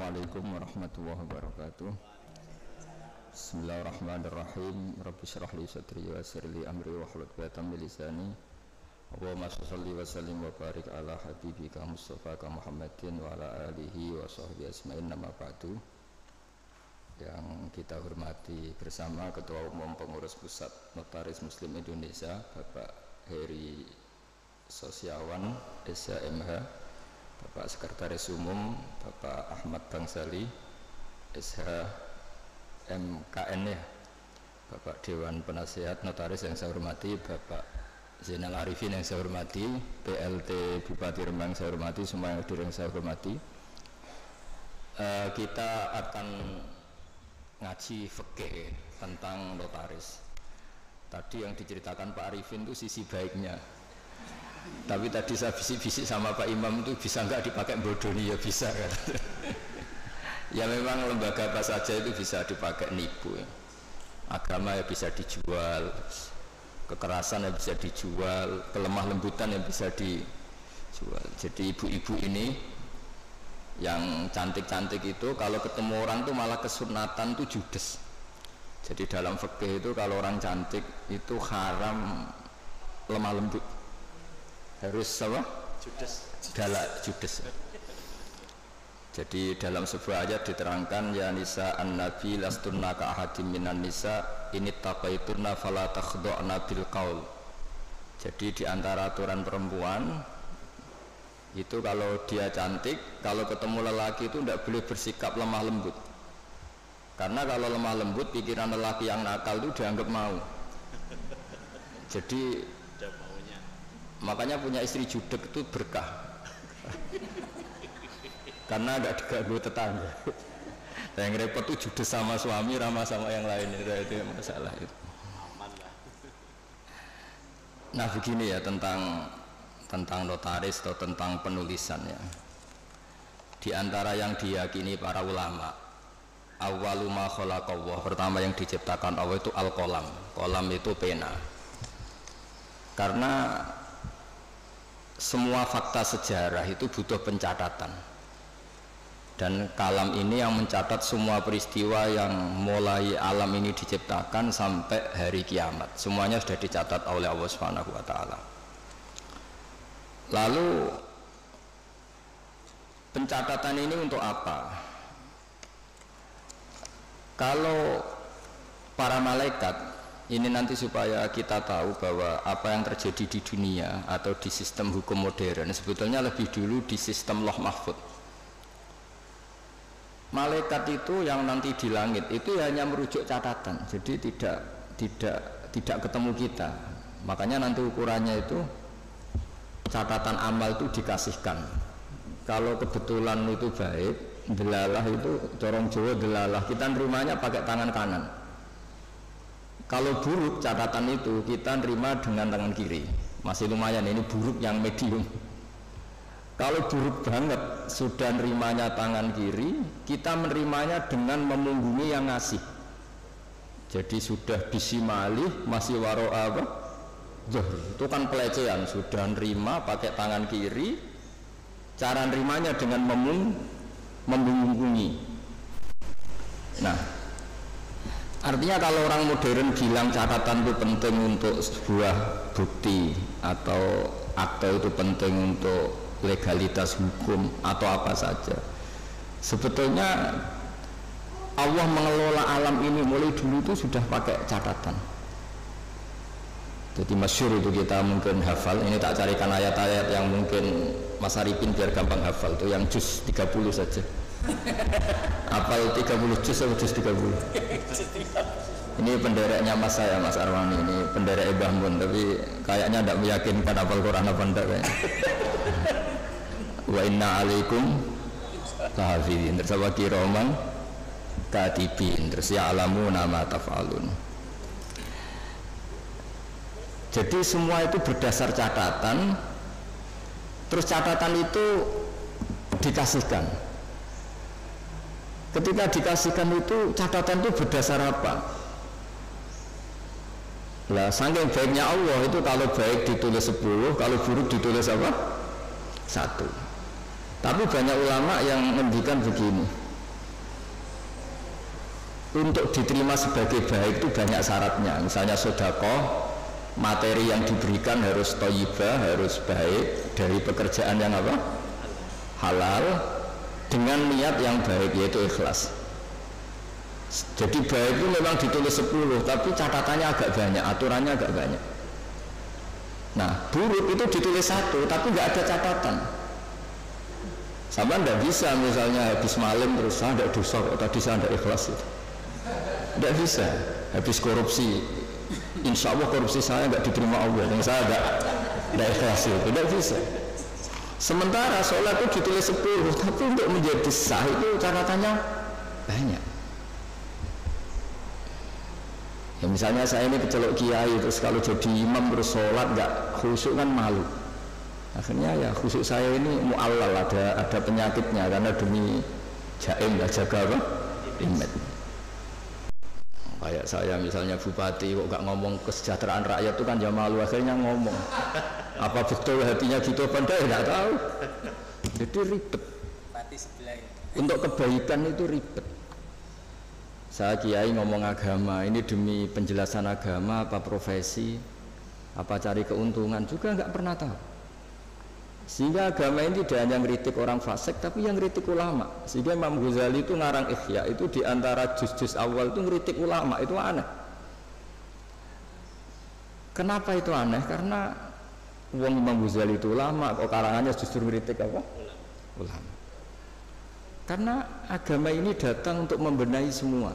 Assalamualaikum warahmatullahi wabarakatuh. Bismillahirrahmanirrahim. Rabbi shrah li sadri wa yassir li amri wahlul 'uqdatam min lisani. Allahumma shalli wa sallim wa barik ala habibika Mustafa Muhammadin wa ala alihi wa sahbihi asma'in, nama ba'du. Yang kita hormati bersama Ketua Umum Pengurus Pusat Notaris Muslim Indonesia Bapak Heri Sosiawan SHMH, Bapak Sekretaris Umum Bapak Ahmad Bangsali SH MKN, ya, Bapak Dewan Penasihat Notaris yang saya hormati, Bapak Zainal Arifin yang saya hormati, PLT Bupati Rembang saya hormati, semua yang hadir yang saya hormati. Kita akan ngaji fikih tentang notaris. Tadi yang diceritakan Pak Arifin itu sisi baiknya, tapi tadi saya bisik-bisik sama Pak Imam itu bisa nggak dipakai bodoni, ya bisa kan. Ya memang lembaga apa saja itu bisa dipakai nipu, ya. Agama ya bisa dijual, kekerasan yang bisa dijual, kelemah lembutan yang bisa dijual. Jadi ibu-ibu ini yang cantik-cantik itu kalau ketemu orang tuh malah kesunatan tuh judes. Jadi dalam fikih itu kalau orang cantik itu haram lemah lembut, harus apa? Judes. Judes. Jadi dalam sebuah ayat diterangkan, ya nisa an-nabi lastunna ka ahadim minan nisa ini taqaitunna fala takhdu'na bil qaul. Jadi di antara aturan perempuan itu kalau dia cantik, kalau ketemu lelaki itu tidak boleh bersikap lemah lembut. Karena kalau lemah lembut, pikiran lelaki yang nakal itu dianggap mau. Jadi makanya punya istri judek itu berkah. Karena agak diganggu tetangga. Yang repot tuh judes sama suami, ramah sama yang lain, itu masalah itu. Nah begini ya tentang notaris atau tentang penulisannya. Di antara yang diyakini para ulama, awwalu ma khalaqallah, pertama yang diciptakan Allah itu al-qalam. Qalam itu pena. Karena semua fakta sejarah itu butuh pencatatan. Dan kalam ini yang mencatat semua peristiwa yang mulai alam ini diciptakan sampai hari kiamat. Semuanya sudah dicatat oleh Allah Subhanahu wa taala. Lalu pencatatan ini untuk apa? Kalau para malaikat ini nanti supaya kita tahu bahwa apa yang terjadi di dunia atau di sistem hukum modern sebetulnya lebih dulu di sistem Lauh Mahfuz. Malaikat itu yang nanti di langit itu hanya merujuk catatan, jadi tidak ketemu kita. Makanya nanti ukurannya itu catatan amal itu dikasihkan. Kalau kebetulan itu baik, delalah itu corong Jawa delalah, kita nerimanya pakai tangan kanan. Kalau buruk catatan itu kita nerima dengan tangan kiri, masih lumayan, ini buruk yang medium. Kalau buruk banget sudah nerimanya tangan kiri, kita menerimanya dengan memunggungi yang ngasih. Jadi sudah disimali masih waro apa? Itu kan pelecehan. Sudah nerima pakai tangan kiri, cara nerimanya dengan memunggungi. Nah, artinya kalau orang modern bilang catatan itu penting untuk sebuah bukti atau akte itu penting untuk legalitas hukum atau apa saja, sebetulnya Allah mengelola alam ini mulai dulu itu sudah pakai catatan. Jadi masyhur itu kita mungkin hafal, ini tak carikan ayat-ayat yang mungkin Mas Arifin biar gampang hafal, itu yang juz 30 saja. Hafal 30 juz atau juz 30? Ini pendereknya Mas saya, Mas Arwani, ini penderek Mbah Mun, tapi kayaknya tidak meyakinkan hafal Quran apa enggak kayaknya. Wa inna alaikum lahafidhin, tersama kiroman katibin, terus ya'lamuna ma taf'alun. Jadi semua itu berdasar catatan, terus catatan itu dikasihkan. Ketika dikasihkan itu catatan itu berdasar apa? Lah saking baiknya Allah itu kalau baik ditulis 10, kalau buruk ditulis apa? 1. Tapi banyak ulama yang mendikan begini, untuk diterima sebagai baik itu banyak syaratnya. Misalnya sedekah, materi yang diberikan harus thayyibah, harus baik, dari pekerjaan yang apa? Halal, dengan niat yang baik, yaitu ikhlas. Jadi baik itu memang ditulis 10, tapi catatannya agak banyak, aturannya agak banyak. Nah, buruk itu ditulis 1, tapi nggak ada catatan. Sama nggak bisa misalnya habis malam terus saya tidak dosa, tadi saya tidak ikhlas itu. Nggak bisa. Habis korupsi, insya Allah korupsi saya nggak diterima Allah, dan saya nggak ikhlas itu. Nggak bisa. Sementara sholat itu ditulis 10, tapi untuk menjadi sah itu catatannya banyak. Ya misalnya saya ini kecelok kiai, terus kalau jadi imam terus sholat nggak khusyuk kan malu. Akhirnya ya khusyuk saya ini mu'allal, ada penyakitnya karena demi jaim lah, jaga apa? Imam. Kayak saya misalnya bupati kok nggak ngomong kesejahteraan rakyat itu kan ya malu, akhirnya ngomong. Apa betul hatinya gitu apa enggak? Nggak tahu. Jadi ribet. Untuk kebaikan itu ribet. Saya kiai ngomong agama, ini demi penjelasan agama, apa profesi, apa cari keuntungan, juga nggak pernah tahu. Sehingga agama ini tidak hanya ngeritik orang fasik, tapi yang ngeritik ulama. Sehingga Imam Ghazali itu ngarang Ihya, itu diantara juz-juz awal itu ngeritik ulama, itu aneh. Kenapa itu aneh? Karena wong Imam Ghazali itu ulama, kok karangannya justru ngeritik apa? Ulama. Karena agama ini datang untuk membenahi semua.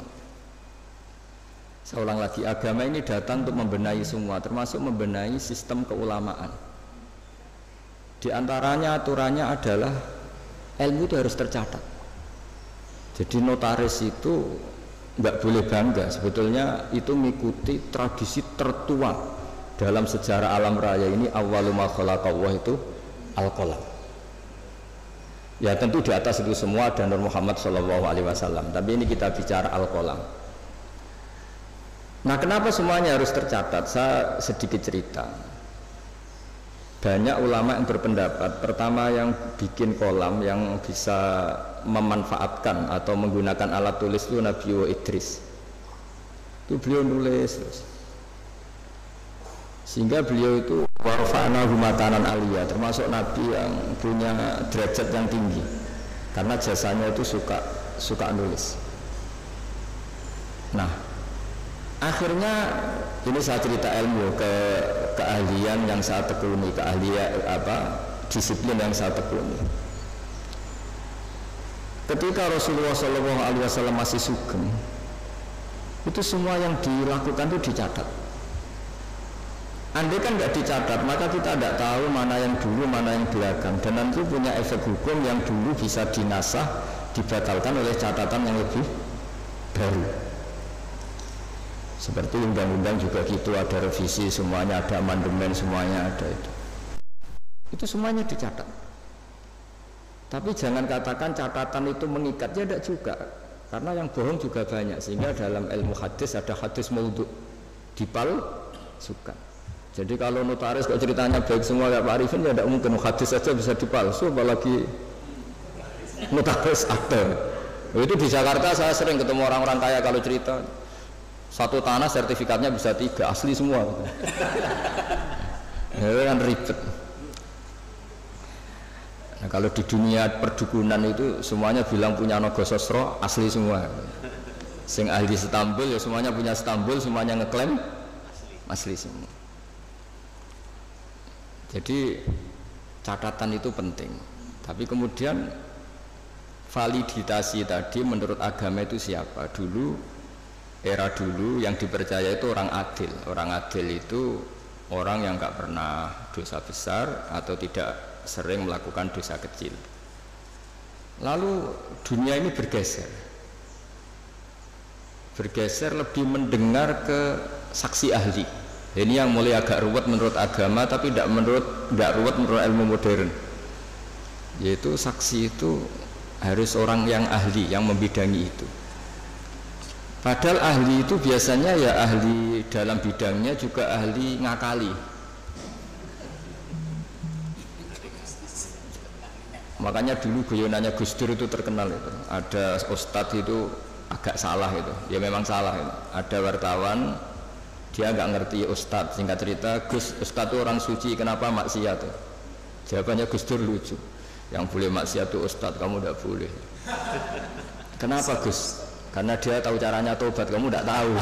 Saya ulang lagi, agama ini datang untuk membenahi semua, termasuk membenahi sistem keulamaan. Di antaranya aturannya adalah ilmu itu harus tercatat. Jadi notaris itu nggak boleh bangga, sebetulnya itu mengikuti tradisi tertua dalam sejarah alam raya ini. Awwalu ma khalaqallahu itu al-qalam. Ya tentu di atas itu semua ada Nur Muhammad SAW, tapi ini kita bicara al-qalam. Nah, kenapa semuanya harus tercatat? Saya sedikit cerita. Banyak ulama yang berpendapat, pertama yang bikin kolam yang bisa memanfaatkan atau menggunakan alat tulis itu Nabi Idris. Itu beliau nulis terus. Sehingga beliau itu warfa'na humatanan aliyah, termasuk nabi yang punya derajat yang tinggi karena jasanya itu suka nulis. Nah, akhirnya ini saya cerita ilmu keahlian yang saya tekuni, keahlian disiplin yang saya tekuni. Ketika Rasulullah SAW masih sugeng, itu semua yang dilakukan itu dicatat. Andai kan nggak dicatat, maka kita tidak tahu mana yang dulu, mana yang belakang, dan nanti punya efek hukum yang dulu bisa dinasah, dibatalkan oleh catatan yang lebih baru. Seperti undang-undang juga gitu, ada revisi, semuanya ada amandemen, semuanya ada itu. Itu semuanya dicatat. Tapi jangan katakan catatan itu mengikat, ya tidak juga, karena yang bohong juga banyak. Sehingga dalam ilmu hadis ada hadis maudhu, dipalsukan. Jadi kalau notaris kok ceritanya baik semua kayak Pak Arifin, ya tidak mungkin hadis saja bisa dipalsu, apalagi notaris akte. Itu di Jakarta saya sering ketemu orang-orang kaya kalau cerita satu tanah sertifikatnya bisa 3, asli semua. Ya kan ribet. Nah, kalau di dunia perdukunan itu semuanya bilang punya Nogososro, asli semua. Sing ahli Istanbul ya semuanya punya Istanbul, semuanya ngeklaim asli semua. Jadi catatan itu penting, tapi kemudian validasi tadi menurut agama itu siapa? Dulu, era dulu yang dipercaya itu orang adil. Orang adil itu orang yang nggak pernah dosa besar atau tidak sering melakukan dosa kecil. Lalu dunia ini bergeser lebih mendengar ke saksi ahli. Ini yang mulai agak ruwet menurut agama, tapi tidak ruwet menurut ilmu modern. Yaitu saksi itu harus orang yang ahli, yang membidangi itu. Padahal ahli itu biasanya ya ahli dalam bidangnya, juga ahli ngakali. Makanya dulu guyonannya Gus Dur itu terkenal itu. Ada ustadz itu agak salah itu, ya memang salah itu. Ada wartawan dia nggak ngerti ustadz, singkat cerita Gus, ustadz itu orang suci, kenapa maksiat tuh? Jawabannya Gus Dur lucu, yang boleh maksiat tuh ustadz, kamu tidak boleh. Kenapa Gus? Karena dia tahu caranya tobat, kamu tidak tahu.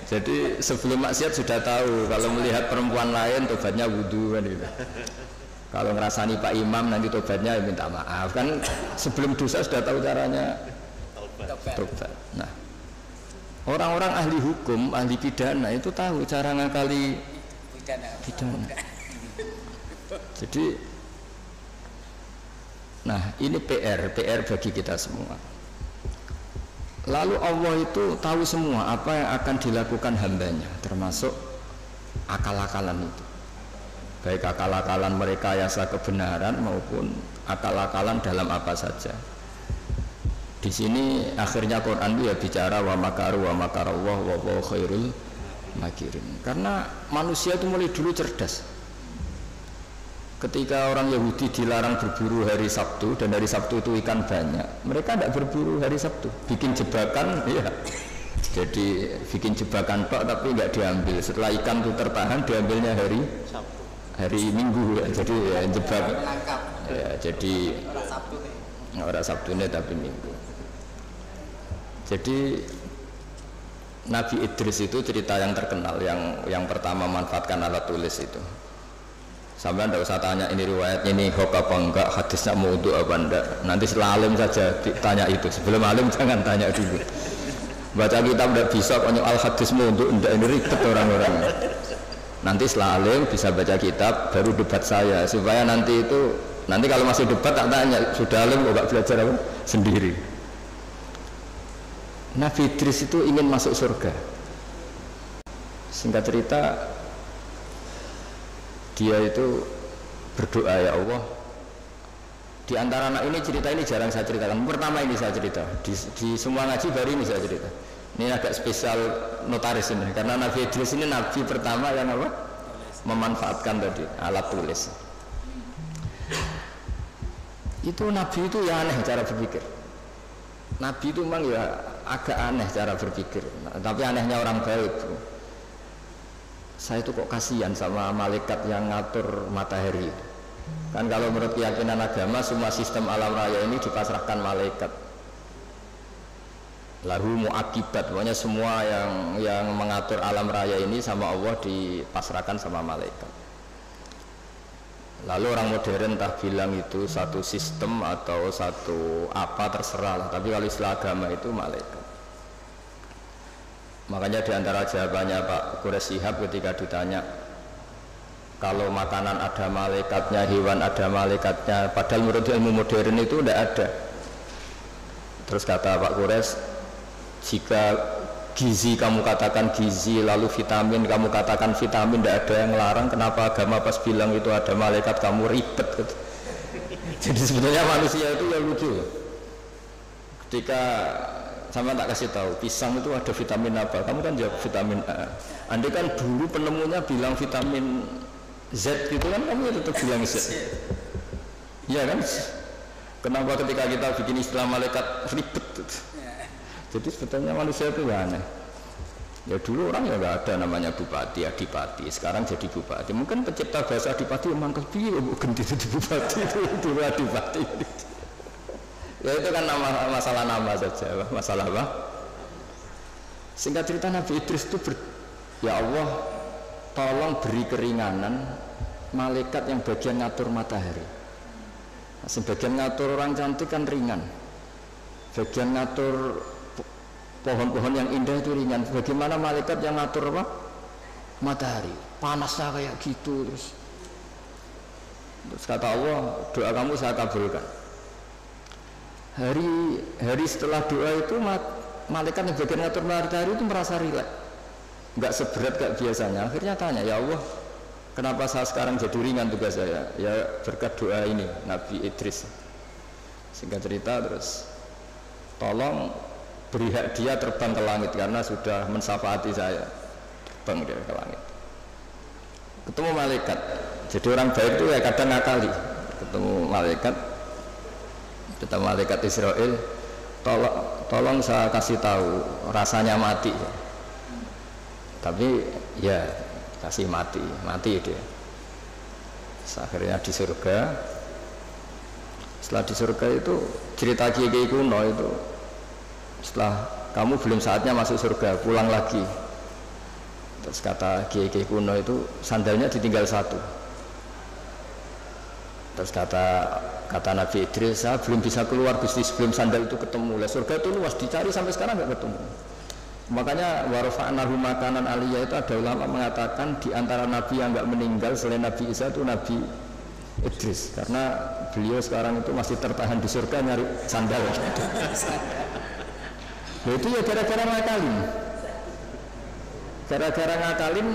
Jadi sebelum maksiat sudah tahu, kalau melihat perempuan lain tobatnya wudhu kan gitu. Kalau ngerasani Pak Imam nanti tobatnya minta maaf kan, sebelum dosa sudah tahu caranya tobat. Nah, orang-orang ahli hukum, ahli pidana itu tahu cara ngakali pidana. Jadi, nah ini PR bagi kita semua. Lalu Allah itu tahu semua apa yang akan dilakukan hambanya, termasuk akal-akalan itu. Baik akal-akalan mereka yasa kebenaran maupun akal-akalan dalam apa saja. Di sini akhirnya Quran itu ya bicara wa makaru wa makarallah wa huwa khairul makirin. Karena manusia itu mulai dulu cerdas. Ketika orang Yahudi dilarang berburu hari Sabtu dan hari Sabtu itu ikan banyak, mereka tidak berburu hari Sabtu, bikin jebakan, ya. Jadi bikin jebakan tok tapi nggak diambil. Setelah ikan itu tertahan, diambilnya hari Minggu, ya. Jadi ya, jebak, ya, jadi orang Sabtu ini tapi Minggu. Jadi Nabi Idris itu cerita yang terkenal, yang pertama manfaatkan alat tulis itu. Sampai anda usah tanya ini riwayat ini hoax apa enggak, hadisnya maudhu apa enggak. Nanti setelah alim saja ditanya itu. Sebelum alim jangan tanya dulu. Baca kitab tidak bisa konyol al hadis maudhu enggak, ini ribet orang-orang. Nanti setelah alim bisa baca kitab baru debat saya, supaya nanti kalau masih debat tak tanya sudah alim kok enggak belajar apa sendiri. Nabi Idris itu ingin masuk surga. Singkat cerita dia itu berdoa, ya Allah, di antara anak ini cerita ini jarang saya ceritakan. Pertama ini saya cerita di semua ngaji baru ini saya cerita. Ini agak spesial notaris ini karena Nabi Idris ini nabi pertama yang apa? Memanfaatkan tadi alat tulis. Itu nabi itu ya aneh cara berpikir. Nabi itu memang ya agak aneh cara berpikir. Nah, tapi anehnya orang baik. Saya itu kok kasihan sama malaikat yang ngatur matahari. Kan kalau menurut keyakinan agama semua sistem alam raya ini dipasrahkan malaikat. Lahu muakibat, pokoknya semua yang mengatur alam raya ini sama Allah dipasrahkan sama malaikat. Lalu orang modern entah bilang itu satu sistem atau satu apa terserah lah. Tapi kalau istilah agama itu malaikat. Makanya diantara jawabannya Pak Quraisy Shihab ketika ditanya kalau makanan ada malaikatnya, hewan ada malaikatnya, padahal menurut ilmu modern itu tidak ada. Terus kata Pak Quraisy, jika gizi kamu katakan gizi, lalu vitamin kamu katakan vitamin, tidak ada yang larang, kenapa agama pas bilang itu ada malaikat kamu ribet gitu. Jadi sebetulnya manusia itu ya lucu. Ketika sama tak kasih tahu, pisang itu ada vitamin apa? Kamu kan jawab vitamin A. Andai kan dulu penemunya bilang vitamin Z gitu kan, kamu tetap bilang Z. Iya kan? Kenapa ketika kita bikin istilah malaikat ribet? Jadi sebetulnya manusia itu ya aneh. Ya dulu orang ya nggak ada namanya bupati, adipati. Sekarang jadi bupati. Mungkin pencipta bahasa adipati mangkel piye bukan jadi bupati itu dulu adipati. Ya itu kan masalah nama saja, masalah apa? Singkat cerita Nabi Idris itu ya Allah, tolong beri keringanan malaikat yang bagian ngatur matahari. Sebagian ngatur orang cantik kan ringan, bagian ngatur pohon-pohon yang indah itu ringan. Bagaimana malaikat yang ngatur apa? Matahari, panasnya kayak gitu terus kata Allah, doa kamu saya kabulkan. Hari setelah doa itu malaikat yang bagian ngatur matahari itu merasa rileks, nggak seberat kayak biasanya. Akhirnya tanya, ya Allah, kenapa saya sekarang jadi ringan tugas saya? Ya berkat doa ini Nabi Idris. Singkat cerita terus, tolong beri hak dia terbang ke langit karena sudah mensyafaati saya, terbang dia ke langit. Ketemu malaikat. Jadi orang baik itu ya kadang ngakali. Ketemu malaikat. Kata malaikat Israel, tolong saya kasih tahu rasanya mati. Tapi ya kasih mati dia. Akhirnya di surga. Setelah di surga itu cerita kiai kuno itu, setelah kamu belum saatnya masuk surga, pulang lagi. Terus kata kiai kuno itu, sandalnya ditinggal satu. Terus kata Nabi Idris, saya belum bisa keluar Gusti sebelum sandal itu ketemu. Lah surga itu luas, dicari sampai sekarang nggak ketemu. Makanya warfa'nahu makanan aliyah itu ada ulama mengatakan di antara nabi yang nggak meninggal selain Nabi Isa itu Nabi Idris, karena beliau sekarang itu masih tertahan di surga nyari sandal. Nah, itu ya gara-gara ngakalin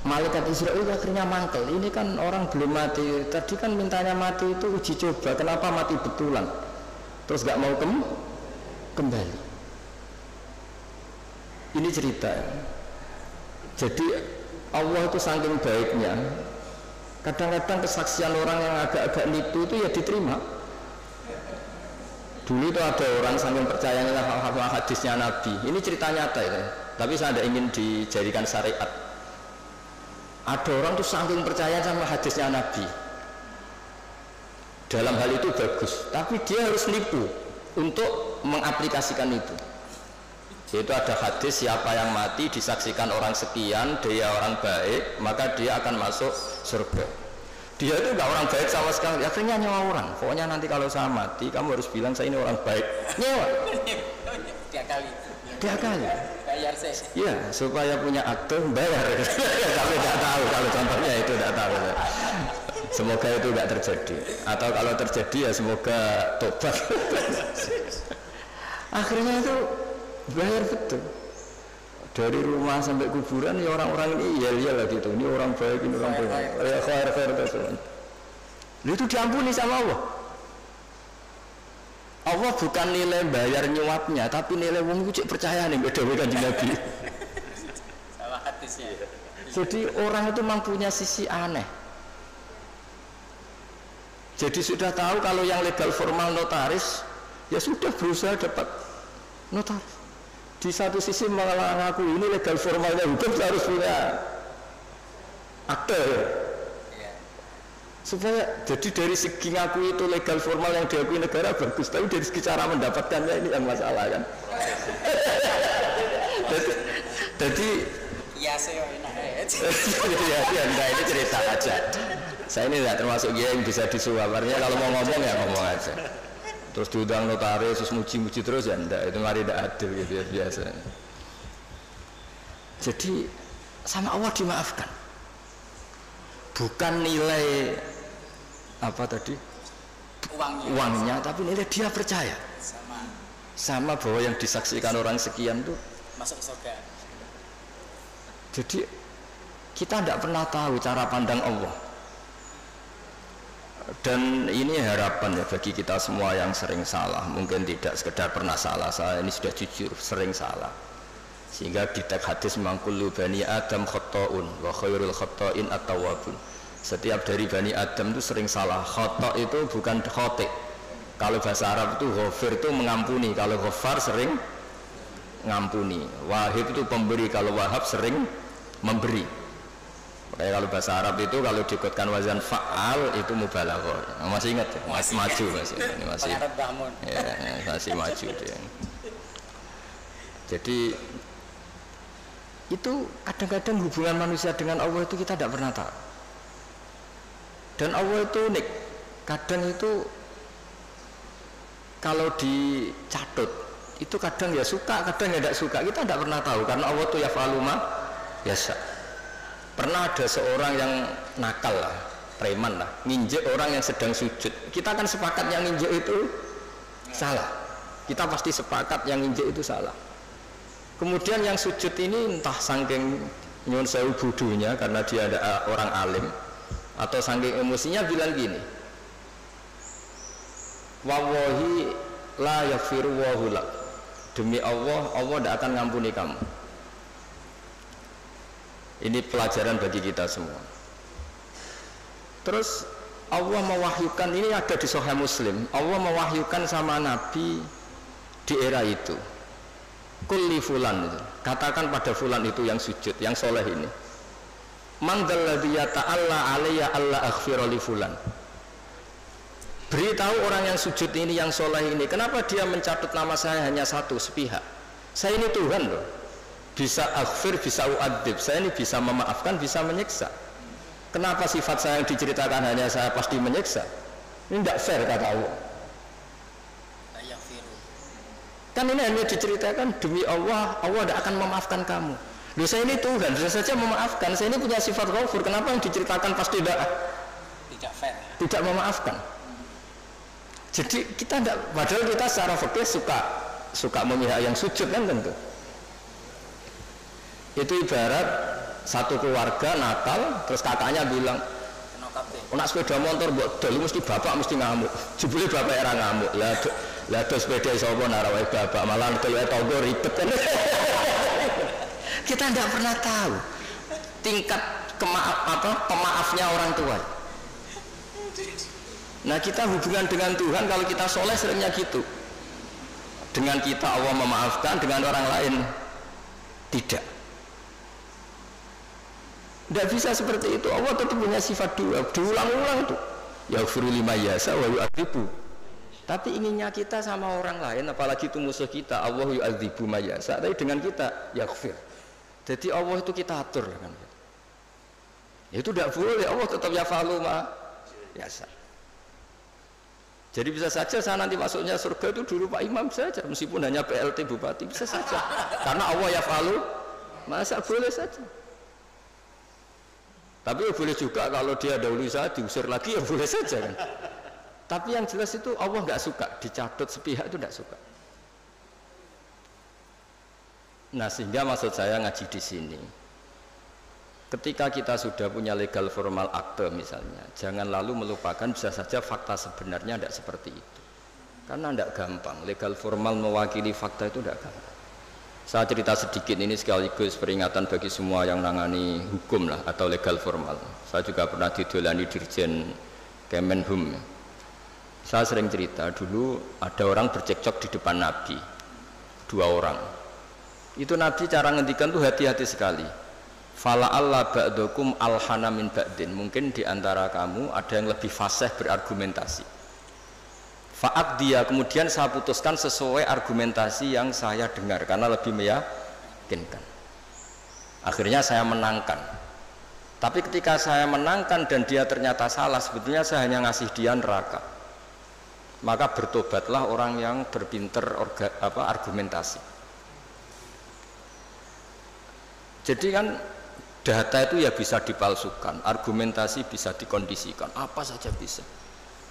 malaikat Israel akhirnya mangkel. Ini kan orang belum mati, tadi kan mintanya mati itu uji coba, kenapa mati betulan terus gak mau kembali. Ini cerita. Jadi Allah itu saking baiknya, kadang-kadang kesaksian orang yang agak-agak nipu itu ya diterima. Dulu itu ada orang saking percayanya hadisnya Nabi. Ini cerita nyata ya, tapi saya tidak ingin dijadikan syariat. Ada orang tuh saking percaya sama hadisnya Nabi. Dalam hal itu bagus, tapi dia harus nipu untuk mengaplikasikan itu. Yaitu ada hadis, siapa yang mati disaksikan orang sekian, dia orang baik, maka dia akan masuk surga. Dia itu enggak orang baik sama sekali, akhirnya nyewa orang. Pokoknya nanti kalau saya mati, kamu harus bilang saya ini orang baik. Nyewa. Tiga kali. Bayar saya. Iya, supaya punya akte bayar. Tapi tidak tahu kalau contohnya itu tidak tahu. Semoga itu tidak terjadi. Atau kalau terjadi ya semoga tobat. Akhirnya itu bayar betul. Dari rumah sampai kuburan ya orang-orang ini iya lah gitu. Ini orang baik, ini orang baik. Ya khair terus. Itu diampuni sama Allah. Allah bukan nilai bayar nyuapnya, tapi nilai wong itu cek percaya nih beda Kanjeng Nabi. Salah hadisnya. Jadi orang itu mempunyai sisi aneh. Jadi sudah tahu kalau yang legal formal notaris, ya sudah berusaha dapat notaris. Di satu sisi mengaku ini legal formalnya hukum harus punya akte. Supaya jadi dari segi ngaku itu legal formal yang diakui negara bagus, tapi dari segi cara mendapatkannya ini yang masalah kan. Jadi ya saya enak ya ini cerita aja. Saya ini tidak termasuk dia yang bisa disuaparnya, kalau mau ngomong ya ngomong aja. Terus diundang notaris, terus muji-muji terus ya enggak, itu mari tidak adil gitu ya biasa. Jadi sama Allah dimaafkan. Bukan nilai apa tadi? Uangnya, tapi nilai dia percaya. Sama bahwa yang disaksikan orang sekian tuh masuk surga. Jadi kita tidak pernah tahu cara pandang Allah. Dan ini harapan ya bagi kita semua yang sering salah, mungkin tidak sekedar pernah salah, saya ini sudah jujur sering salah, sehingga di teks hadis mangkulu bani Adam khotoun wa khairul khotoin at-tawwabun. Setiap dari bani Adam itu sering salah. Khoto itu bukan khotik, kalau bahasa Arab itu ghafir itu mengampuni, kalau ghafar sering ngampuni, wahib itu pemberi, kalau wahab sering memberi. Kayak kalau bahasa Arab itu kalau diikutkan wazan fa'al itu mubalaghah. Masih ingat ya? Masih maju ini masih. Ya, masih maju dia. Jadi itu kadang-kadang hubungan manusia dengan Allah itu kita tidak pernah tahu. Dan Allah itu unik. Kadang itu kalau dicatut itu kadang ya suka, kadang ya tidak suka. Kita tidak pernah tahu karena Allah itu yaf'alu ma yasha. Pernah ada seorang yang nakal lah, preman lah, nginjek orang yang sedang sujud. Kita kan sepakat yang nginjek itu salah. Kita pasti sepakat yang nginjek itu salah. Kemudian yang sujud ini entah saking nyuwun sewu bodohnya karena dia ada orang alim, atau saking emosinya bilang gini, wallahi la yaghfiru wallahu lak. Demi Allah, Allah tidak akan ngampuni kamu. Ini pelajaran bagi kita semua. Terus Allah mewahyukan, ini ada di Sahih Muslim, Allah mewahyukan sama Nabi di era itu, kulli fulan, katakan pada fulan itu yang sujud, yang soleh ini, man dzalladzi yata'alla alayya alla aghfira li fulan, beritahu orang yang sujud ini, yang soleh ini, kenapa dia mencatut nama saya hanya satu, sepihak. Saya ini Tuhan loh, bisa aghfir, bisa u'adzib, saya ini bisa memaafkan, bisa menyiksa. Kenapa sifat saya yang diceritakan hanya saya pasti menyiksa? Ini tidak fair kata Allah. Kan ini hanya diceritakan demi Allah, Allah tidak akan memaafkan kamu. Loh, saya ini Tuhan, saya saja memaafkan, saya ini punya sifat ghafur, kenapa yang diceritakan pasti tidak fair, tidak memaafkan? Jadi kita tidak, padahal kita secara fikih suka memihak yang sujud kan tentu. Itu ibarat satu keluarga nakal, terus kakaknya bilang, nak sepeda motor buat dulu mesti bapak mesti ngamuk. Jebule bapak era ngamuk. Lah do sepeda sapa narawai bapak malah dulu tonggo ribet kan. Kita tidak pernah tahu tingkat pemaafnya orang tua. Nah, kita hubungan dengan Tuhan kalau kita soleh seringnya gitu. Dengan kita Allah memaafkan, dengan orang lain tidak. Tidak bisa seperti itu. Allah tetap punya sifat dua, diulang-ulang tuh. Yaghfiru liman yasha wa yu'adzibu. Tapi inginnya kita sama orang lain, apalagi itu musuh kita, Allah yu'adzibu ma yasha, tapi dengan kita yaghfir. Jadi Allah itu kita atur kan. Itu tidak boleh, Allah tetap yafalu ma yasha. Jadi bisa saja saya nanti masuknya surga itu dulu Pak Imam saja, meskipun hanya PLT Bupati, bisa saja. Karena Allah yafalu, masa boleh saja. Tapi ya boleh juga kalau dia dahulu saya diusir lagi ya boleh saja kan. Tapi yang jelas itu Allah nggak suka dicatut sepihak, itu nggak suka. Nah, sehingga maksud saya ngaji di sini, ketika kita sudah punya legal formal akte misalnya, jangan lalu melupakan bisa saja fakta sebenarnya tidak seperti itu. Karena tidak gampang, legal formal mewakili fakta itu tidak gampang. Saya cerita sedikit ini sekaligus peringatan bagi semua yang nangani hukum lah atau legal formal. Saya juga pernah didolani Dirjen Kemenhum. Saya sering cerita dulu ada orang bercekcok di depan Nabi, 2 orang. Itu Nabi cara ngendikan tuh hati-hati sekali. Fala Allah ba'dukum alhana min ba'din. Mungkin di antara kamu ada yang lebih fasih berargumentasi. Fa'ad dia, kemudian saya putuskan sesuai argumentasi yang saya dengar karena lebih meyakinkan. Akhirnya saya menangkan. Tapi ketika saya menangkan dan dia ternyata salah, sebetulnya saya hanya ngasih dia neraka. Maka bertobatlah orang yang berpinter argumentasi. Jadi kan data itu ya bisa dipalsukan, argumentasi bisa dikondisikan, apa saja bisa.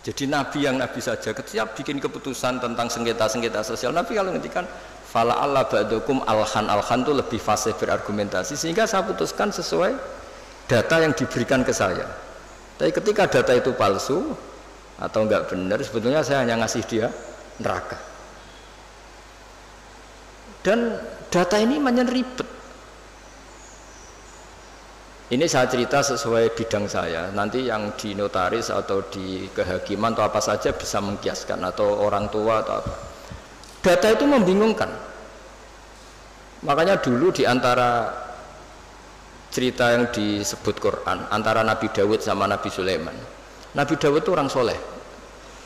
Jadi Nabi yang Nabi saja ketika bikin keputusan tentang sengketa-sengketa sosial, Nabi kalau ngertikan fala Allah ba'dukum alhan itu lebih fasih berargumentasi, sehingga saya putuskan sesuai data yang diberikan ke saya. Tapi ketika data itu palsu atau enggak benar, sebetulnya saya hanya ngasih dia neraka. Dan data ini banyak ribet. Ini saya cerita sesuai bidang saya. Nanti yang di notaris atau di kehakiman atau apa saja bisa mengkiaskan, atau orang tua atau apa. Data itu membingungkan. Makanya dulu di antara cerita yang disebut Quran antara Nabi Dawud sama Nabi Sulaiman. Nabi Dawud itu orang soleh.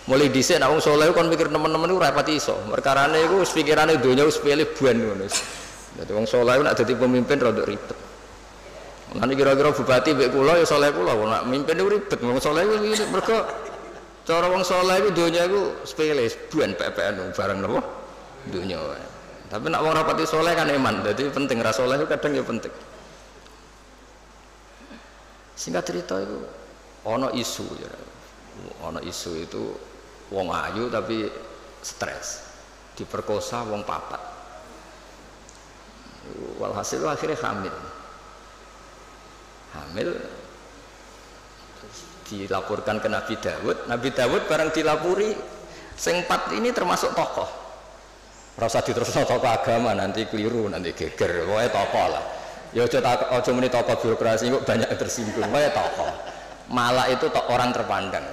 Mulai dhisik nek wong soleh kon mikir teman-teman iku ora pati iso. Perkarane iku wis pikirane donya wis pilih buan ngono. Dadi wong soleh nek dadi pemimpin rada ribet. Nanti kira-kira bupati mbek kula ya soleh kula, nak mimpin itu ribet. Wong soleh itu mergo cara wong soleh itu donya iku sepele, buan PPN barang napa donya wae. Tapi nak wong rapati soleh kan iman, jadi penting ra soleh itu kadang ya penting. Singkat cerita itu ono isu ya. Ono isu itu wong ayu tapi stres, diperkosa wong papat. Walhasil akhirnya hamil dilaporkan ke Nabi Dawud. Nabi Dawud barang dilapuri sing 4 ini termasuk tokoh, rasa diterusno tokoh agama nanti keliru, nanti geger, pokoknya tokoh lah ya. Aja muni tokoh birokrasi kok banyak tersinggung, pokoknya tokoh. Malah itu orang terpandang.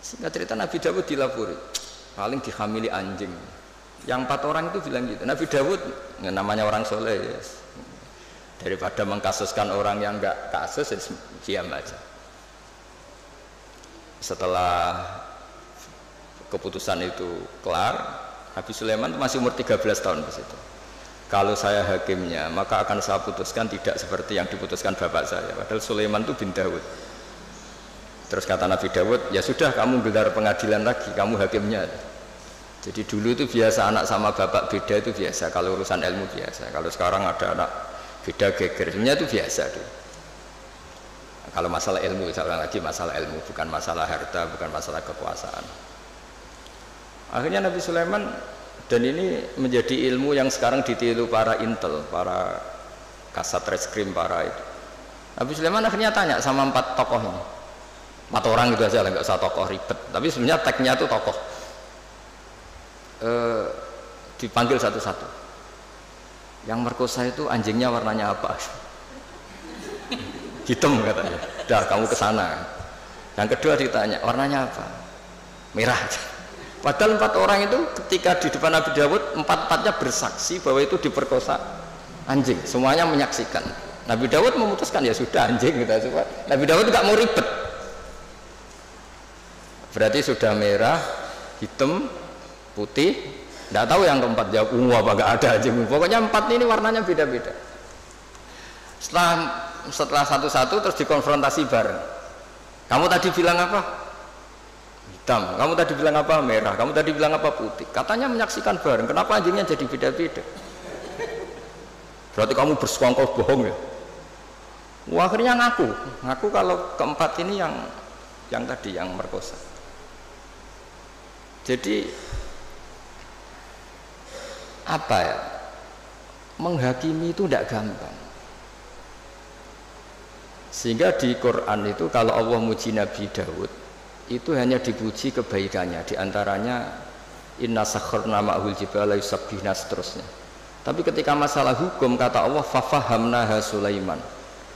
Singkat cerita Nabi Dawud dilapori, paling dihamili anjing. Yang 4 orang itu bilang gitu. Nabi Dawud, namanya orang soleh, yes. Daripada mengkasuskan orang yang enggak kasus, diam aja. Setelah keputusan itu kelar, Nabi Sulaiman masih umur 13 tahun di situ. Kalau saya hakimnya, maka akan saya putuskan tidak seperti yang diputuskan bapak saya. Padahal Sulaiman itu bin Dawud. Terus kata Nabi Dawud, ya sudah kamu gelar pengadilan lagi, kamu hakimnya. Jadi dulu itu biasa anak sama bapak beda itu biasa, kalau urusan ilmu biasa. Kalau sekarang ada anak beda geger, sebenarnya itu biasa tuh. Kalau masalah ilmu, saya ulang lagi masalah ilmu, bukan masalah harta, bukan masalah kekuasaan. Akhirnya Nabi Sulaiman, dan ini menjadi ilmu yang sekarang ditiru para intel, para kasat reskrim, para itu. Nabi Sulaiman akhirnya tanya sama 4 tokoh ini. 4 orang itu aja lah, nggak usah tokoh ribet. Tapi sebenarnya tagnya itu tokoh. Dipanggil satu-satu. Yang merkosa itu anjingnya warnanya apa? Hitam katanya. Dah kamu ke sana. Yang kedua ditanya, warnanya apa? Merah. Padahal 4 orang itu ketika di depan Nabi Dawud, 4-4-nya bersaksi bahwa itu diperkosa anjing. Semuanya menyaksikan. Nabi Dawud memutuskan ya sudah anjing gitu. Nabi Dawud nggak mau ribet. Berarti sudah merah, hitam, putih. Nggak tahu yang keempat jawab apa nggak ada anjing. Pokoknya 4 ini warnanya beda-beda. Setelah satu-satu terus dikonfrontasi bareng. Kamu tadi bilang apa? Hitam. Kamu tadi bilang apa? Merah. Kamu tadi bilang apa? Putih. Katanya menyaksikan bareng. Kenapa anjingnya jadi beda-beda? Berarti kamu bersekongkol bohong ya? Wah, akhirnya ngaku kalau keempat ini yang tadi yang merkosa. Jadi apa ya? Menghakimi itu tidak gampang. Sehingga di Quran itu kalau Allah muji Nabi Dawud itu hanya dipuji kebaikannya, diantaranya inna sakharna ma'hul jibala yusabbihna seterusnya. Tapi ketika masalah hukum kata Allah fafahamnaha Sulaiman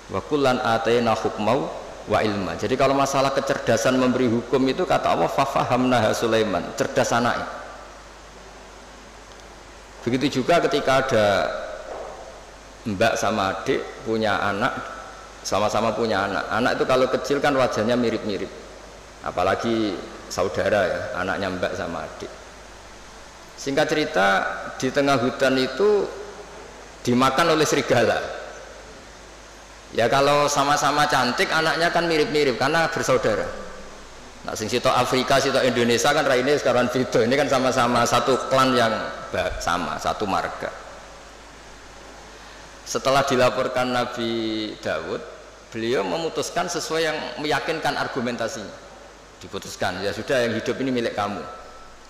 wa kullan atayna hukmau wa ilma. Jadi kalau masalah kecerdasan memberi hukum itu kata Allah fafahamnaha Sulaiman, cerdas anaknya. Begitu juga ketika ada mbak sama adik punya anak, sama-sama punya anak. Anak itu kalau kecil kan wajahnya mirip-mirip. Apalagi saudara ya, anaknya mbak sama adik. Singkat cerita di tengah hutan itu dimakan oleh serigala. Ya kalau sama-sama cantik anaknya kan mirip-mirip karena bersaudara. Nah sing sitok Afrika, sitok Indonesia kan raine sekarang video. Ini kan sama-sama satu klan yang sama, satu marga. Setelah dilaporkan Nabi Dawud, beliau memutuskan sesuai yang meyakinkan argumentasinya. Diputuskan, ya sudah yang hidup ini milik kamu.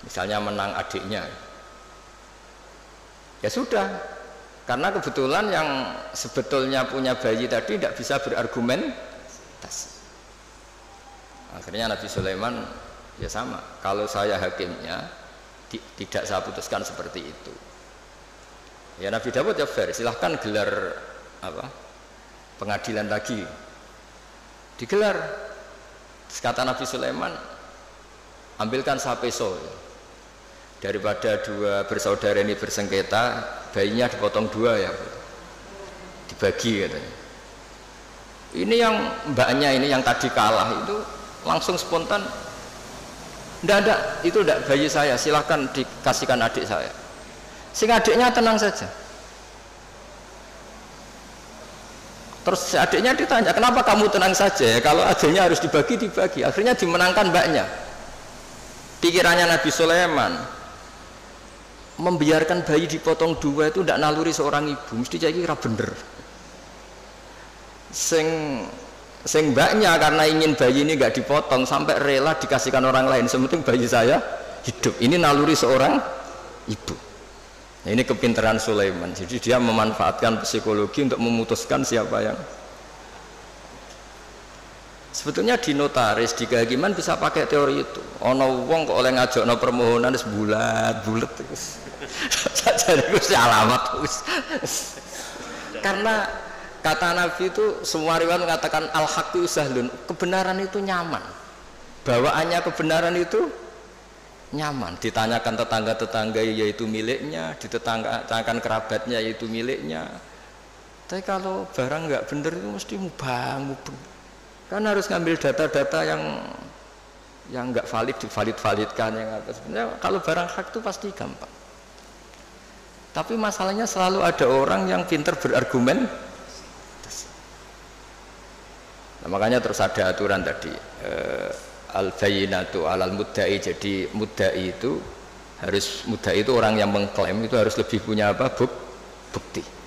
Misalnya menang adiknya. Ya sudah, karena kebetulan yang sebetulnya punya bayi tadi tidak bisa berargumentasi. Akhirnya Nabi Sulaiman ya sama. Kalau saya hakimnya tidak saya putuskan seperti itu. Ya Nabi Dawud ya fair, silahkan gelar pengadilan lagi. Digelar. Kata Nabi Sulaiman, ambilkan sapeso. Daripada 2 bersaudara ini bersengketa, bayinya dipotong 2 ya, dibagi katanya. Ini yang mbaknya ini yang tadi kalah itu langsung spontan, itu tidak bayi saya, silahkan dikasihkan adik saya. Sing adiknya tenang saja. Terus adiknya ditanya, kenapa kamu tenang saja? Kalau adiknya harus dibagi. Akhirnya dimenangkan mbaknya. Pikirannya Nabi Sulaiman, membiarkan bayi dipotong 2 itu tidak naluri seorang ibu, mesti jadi kira bener. Sing mbaknya karena ingin bayi ini nggak dipotong sampai rela dikasihkan orang lain, sementing bayi saya hidup. Ini naluri seorang ibu. Nah, ini kepintaran Sulaiman. Jadi dia memanfaatkan psikologi untuk memutuskan siapa yang. Sebetulnya di notaris, di kehakiman bisa pakai teori itu. Ono wong kok oleh ngajokno permohonan wis bulat terus. Jadi wis alamat wis. Karena kata Nabi itu semua riwayat mengatakan al-haqqu sahlun, kebenaran itu nyaman. bawaannya kebenaran itu nyaman, ditanyakan tetangga-tetangga yaitu miliknya, ditanyakan kerabatnya yaitu miliknya. Tapi kalau barang nggak bener itu mesti mubang. Kan harus ngambil data-data yang nggak valid divalidkan yang apa. Sebenarnya kalau barang hak itu pasti gampang. Tapi masalahnya selalu ada orang yang pinter berargumen. Nah, makanya terus ada aturan tadi al-bayyinatu alal mudda'i. Jadi mudda'i itu orang yang mengklaim itu harus lebih punya apa? Bukti.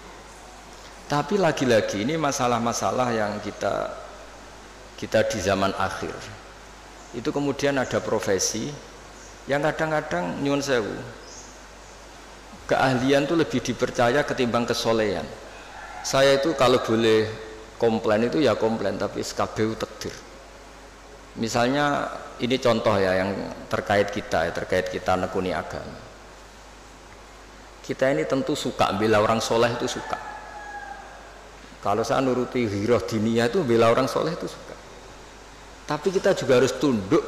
Tapi lagi-lagi ini masalah-masalah yang kita di zaman akhir itu kemudian ada profesi yang kadang-kadang nyuwun sewu keahlian itu lebih dipercaya ketimbang kesolehan. Saya itu kalau boleh komplain itu ya komplain, tapi SKBU takdir. Misalnya ini contoh ya yang terkait kita nekuni agama. Kita ini tentu suka bela orang soleh itu suka. Kalau saya nuruti ghirah diniyah itu bela orang soleh itu suka. Tapi kita juga harus tunduk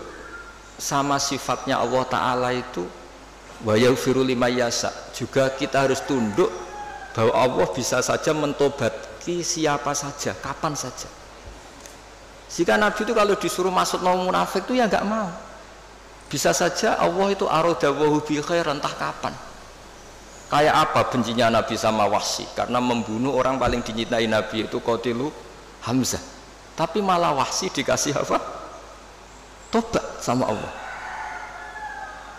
sama sifatnya Allah Ta'ala itu wa yaghfiru liman yasha. Juga kita harus tunduk bahwa Allah bisa saja mentobati siapa saja, kapan saja. Jika Nabi itu kalau disuruh masuk mau munafik itu ya nggak mau. Bisa saja Allah itu aradawahu bi khair entah kapan. Kayak apa bencinya Nabi sama Wahsy karena membunuh orang paling dicintai Nabi itu Qatilu Hamzah. Tapi malah Wahsy dikasih apa? Tobat sama Allah.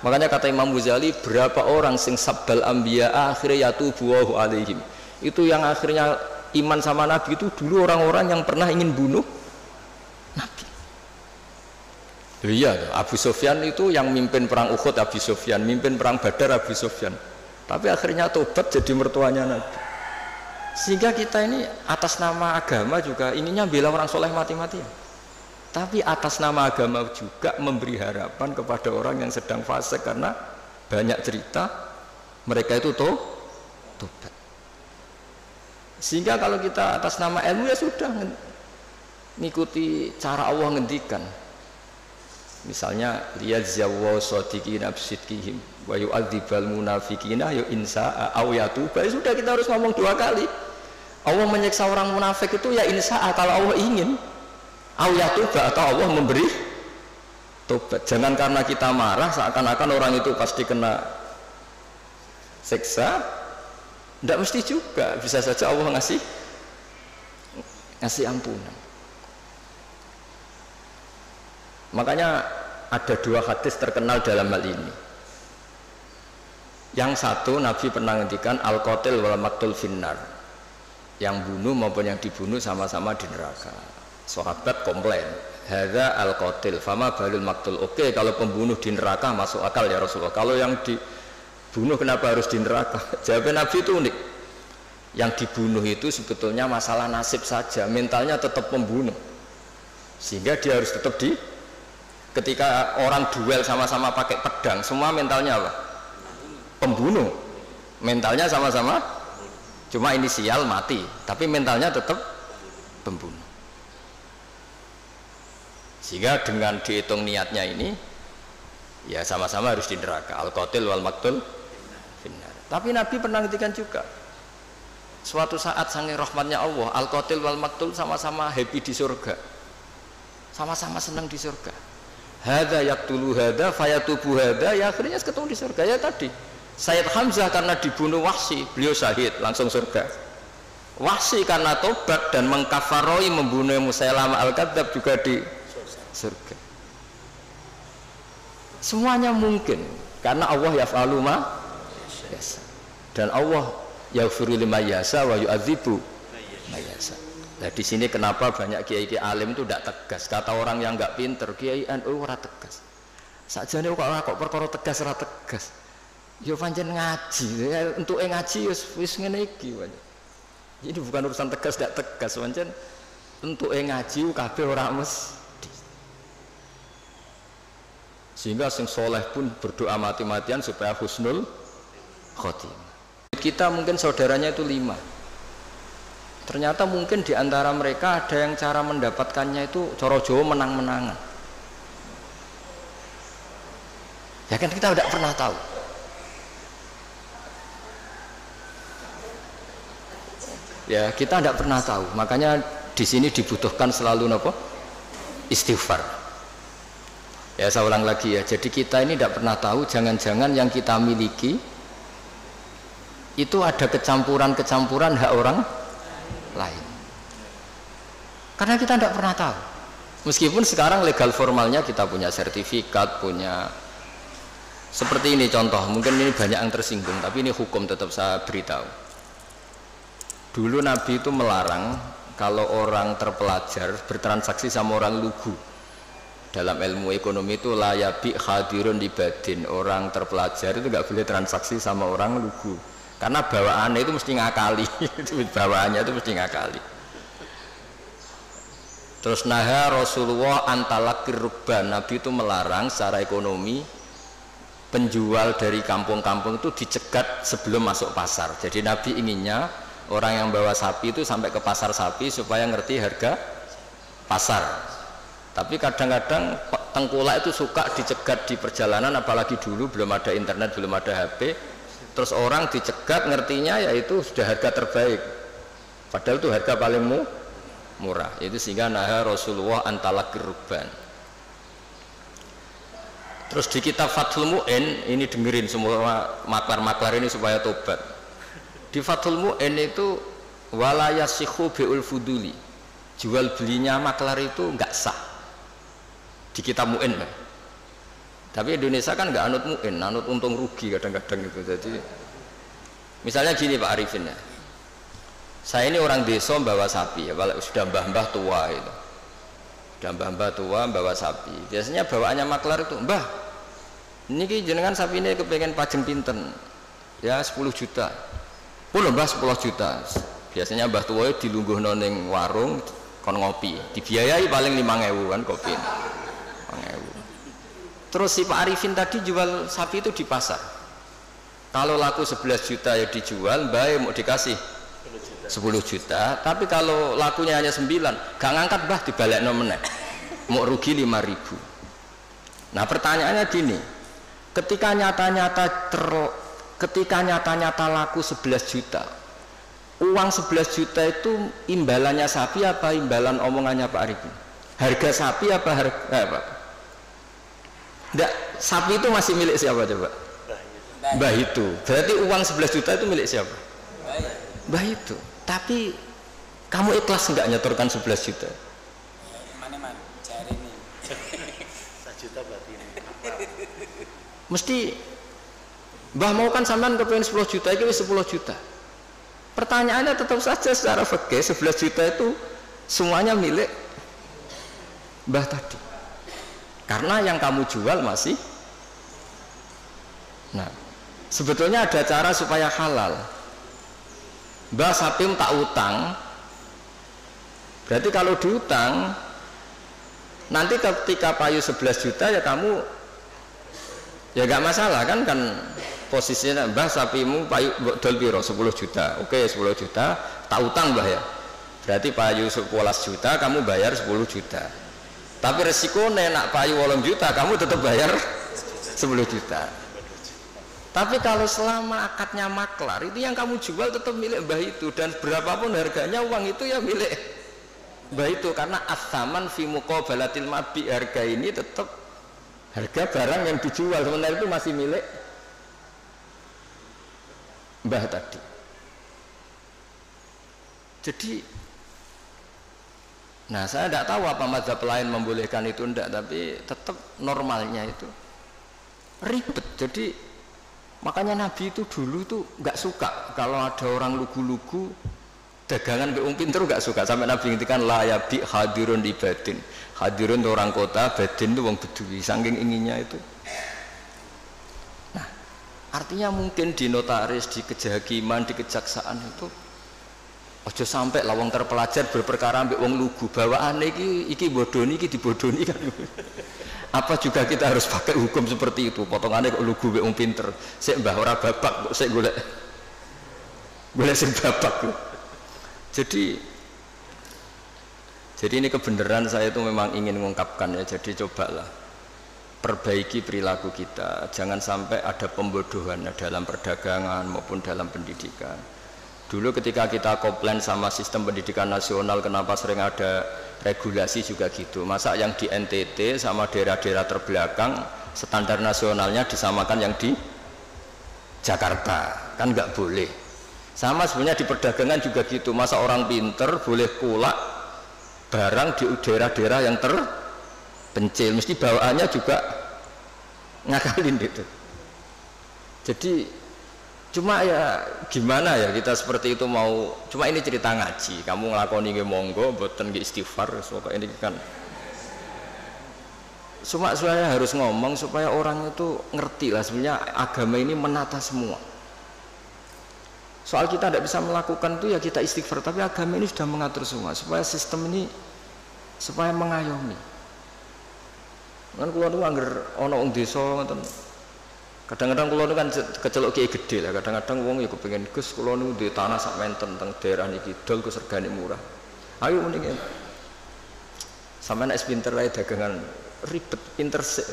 Makanya kata Imam Ghazali, berapa orang sing sabbal anbiya akhirnya yatubu alaihim. Itu yang akhirnya iman sama Nabi itu dulu orang-orang yang pernah ingin bunuh Nabi. Iya, Abu Sufyan itu yang mimpin perang Uhud Abu Sufyan, mimpin perang Badar Abu Sufyan. Tapi akhirnya tobat jadi mertuanya Nabi. Sehingga kita ini atas nama agama juga ininya bela orang soleh mati-matian. Tapi atas nama agama juga memberi harapan kepada orang yang sedang fasik karena banyak cerita mereka itu tobat. Sehingga kalau kita atas nama ilmu ya sudah ngikuti cara Allah ngendikan. Misalnya liyajzawu shadiqina bisidqihim wa yu'adzibal munafiqina ya insa'a aw yatuba. Sudah kita harus ngomong 2 kali. Allah menyiksa orang munafik itu ya insa'a kalau Allah ingin, aw yatuba atau Allah memberi tobat. Jangan karena kita marah seakan-akan orang itu pasti kena siksa. Tidak mesti juga, bisa saja Allah ngasih ampunan. Makanya ada 2 hadis terkenal dalam hal ini. Yang satu Nabi pernah ngendikan al-qatil wal maqtul finnar. Yang bunuh maupun yang dibunuh sama-sama di neraka. Sahabat komplain, hadza al-qatil fama balul maqtul. Oke, kalau pembunuh di neraka masuk akal ya Rasulullah. Kalau yang dibunuh kenapa harus di neraka? Jawab Nabi itu unik. Yang dibunuh itu sebetulnya masalah nasib saja, mentalnya tetap pembunuh. Sehingga dia harus tetap ketika orang duel sama-sama pakai pedang, semua mentalnya apa? Pembunuh. Mentalnya sama-sama, cuma inisial mati, tapi mentalnya tetap pembunuh. Sehingga dengan dihitung niatnya ini, ya sama-sama harus di neraka. Al-qatil wal maqtul finnar. Tapi Nabi pernah ngendikan juga, suatu saat saking rahmatnya Allah, al-qatil wal maqtul sama-sama happy di surga, sama-sama senang di surga. Hadza yaqtulu hadza fayatubu hadza, ya akhirnya ketemu di surga. Ya tadi Sayyid Hamzah karena dibunuh Wahsy, beliau syahid langsung surga. Wahsy karena tobat dan mengkafaroi membunuh Musailamah al-Kadzdzab juga di surga. Semuanya mungkin karena Allah yaf'alu ma yasha. Dan Allah yaghfiru liman yasha wa yu'adzibu man yasha. Nah di sini kenapa banyak kiai-kiai alim itu tidak tegas. Kata orang yang nggak pinter, kiai NU ora tegas. Sakjane kok perkara tegas ora tegas. Yo pancen ngaji, untuk ngaji wis ngene iki. Ini bukan urusan tegas tidak tegas, pancen untuk ngaji kabeh ora mesti. Sehingga sing soleh pun berdoa mati-matian supaya husnul khotimah. Kita mungkin saudaranya itu 5. Ternyata mungkin di antara mereka ada yang cara mendapatkannya itu coro Jawa menang-menangan. Ya kan kita tidak pernah tahu. Ya kita tidak pernah tahu. Makanya di sini dibutuhkan selalu apa? Istighfar. Ya saya ulang lagi ya. Jadi kita ini tidak pernah tahu. Jangan-jangan yang kita miliki itu ada kecampuran-kecampuran hak orang lain. Karena kita tidak pernah tahu. Meskipun sekarang legal formalnya kita punya sertifikat, punya seperti ini contoh. Mungkin ini banyak yang tersinggung, tapi ini hukum tetap saya beritahu. Dulu Nabi itu melarang kalau orang terpelajar bertransaksi sama orang lugu. Dalam ilmu ekonomi itu layabi hadirun libadin. Orang terpelajar itu nggak boleh transaksi sama orang lugu. Karena bawaannya itu mesti ngakali. Bawaannya itu mesti ngakali. Terus naha Rasulullah antalakir rukban. Nabi itu melarang secara ekonomi penjual dari kampung-kampung itu dicegat sebelum masuk pasar. Jadi Nabi inginnya orang yang bawa sapi itu sampai ke pasar sapi supaya ngerti harga pasar. Tapi kadang-kadang tengkulak itu suka dicegat di perjalanan, apalagi dulu belum ada internet, belum ada HP. Terus orang dicegat ngertinya yaitu sudah harga terbaik. Padahal itu harga paling murah. Itu sehingga naha Rasulullah antalakir rukban. Terus di kitab Fathul Mu'in, ini dengerin semua maklar-maklar ini supaya tobat. Di Fathul Mu'in itu walayasihu bi'ul fuduli, jual belinya maklar itu enggak sah di kitab Mu'in. Tapi Indonesia kan enggak anut Mu'in, anut untung rugi kadang-kadang itu. Jadi misalnya gini Pak Arifin ya, saya ini orang desa bawa sapi ya, sudah mbah-mbah tua itu, sudah mbah-mbah tua bawa sapi. Biasanya bawaannya maklar itu, mbah ini jenengan sapi ini kepengen pajeng pinten ya 10 juta. Pun mbah 10 juta. Biasanya mbah tua itu dilungguh noning warung kon ngopi, dibiayai paling 5.000 kan kopi. 5.000. Terus si Pak Arifin tadi jual sapi itu di pasar. Kalau laku 11 juta ya dijual, mbah mau dikasih 10 juta. Tapi kalau lakunya hanya 9, gak ngangkat mbah dibalekno meneh. Mau rugi 5.000. Nah, pertanyaannya gini. Ketika nyata-nyata laku 11 juta, uang 11 juta itu imbalannya sapi apa imbalan omongannya Pak Arifin? Harga sapi apa harga apa? Enggak, sapi itu masih milik siapa coba? Mbah itu. Berarti uang 11 juta itu milik siapa? Mbah itu. Tapi kamu ikhlas enggak nyetorkan 11 juta? Mana cari ini. 1 juta berarti ini. Mesti mbah mau kan sampean kepengen 10 juta itu 10 juta. Pertanyaannya tetap saja secara fikih 11 juta itu semuanya milik mbah tadi. Karena yang kamu jual masih. Nah, sebetulnya ada cara supaya halal. Mbah sapi tak utang. Berarti kalau diutang nanti ketika payu 11 juta ya kamu ya gak masalah kan posisinya mbah sapimu payu dol piro 10 juta. Oke 10 juta tak utang mbah ya. Berarti payu 11 juta kamu bayar 10 juta. Tapi resikonya nak payu 8 juta kamu tetap bayar 10 juta. Tapi kalau selama akadnya maklar itu yang kamu jual tetap milik mbah itu, dan berapapun harganya uang itu ya milik mbah itu, karena as-saman fi muqabalatil mabi, harga ini tetap harga barang yang dijual, sementara itu masih milik mbah tadi. Jadi nah saya tidak tahu apa mazhab lain membolehkan itu enggak, tapi tetap normalnya itu ribet. Jadi makanya Nabi itu dulu tuh nggak suka kalau ada orang lugu-lugu dagangan be pinter, nggak suka. Sampai Nabi ngintikan la yabi hadirun di badin. Hadirun itu orang kota, badin itu wong bedui, saking inginnya itu. Nah artinya mungkin di notaris, di kejahakiman, di kejaksaan itu ojo sampai lawang terpelajar berperkara ambek wong lugu, bawaane iki bodoni, iki dibodoni kan. Apa juga kita harus pakai hukum seperti itu? Potongannya kok lugu mbek wong pinter, sik mbah ora babak kok sik golek sing babak. Jadi ini kebenaran saya itu memang ingin mengungkapkan ya. Jadi cobalah perbaiki perilaku kita. Jangan sampai ada pembodohan dalam perdagangan maupun dalam pendidikan. Dulu ketika kita komplain sama sistem pendidikan nasional, kenapa sering ada regulasi juga gitu. Masa yang di NTT sama daerah-daerah terbelakang standar nasionalnya disamakan yang di Jakarta, kan nggak boleh. Sama sebenarnya di perdagangan juga gitu. Masa orang pinter boleh kulak barang di daerah-daerah yang terpencil, mesti bawaannya juga ngakalin gitu. Jadi cuma ya gimana ya kita seperti itu mau, cuma ini cerita ngaji, kamu ngelakoni nggih monggo, mboten nggih istighfar, pokok ini kan. Cuma saya harus ngomong supaya orang itu ngerti lah sebenarnya agama ini menata semua. Soal kita tidak bisa melakukan itu ya kita istighfar, tapi agama ini sudah mengatur semua supaya sistem ini supaya mengayomi. Kan kula niku angger ana wong desa ngoten. Kadang-kadang kula niku kan kecelok kiai gede lah, kadang-kadang wong ya kepengin Gus kula niku duwe tanah sak menten teng daerah niki dol Gus regane murah. Ayo mending sampeyan nek pinter wae dagangan ribet pinter sik.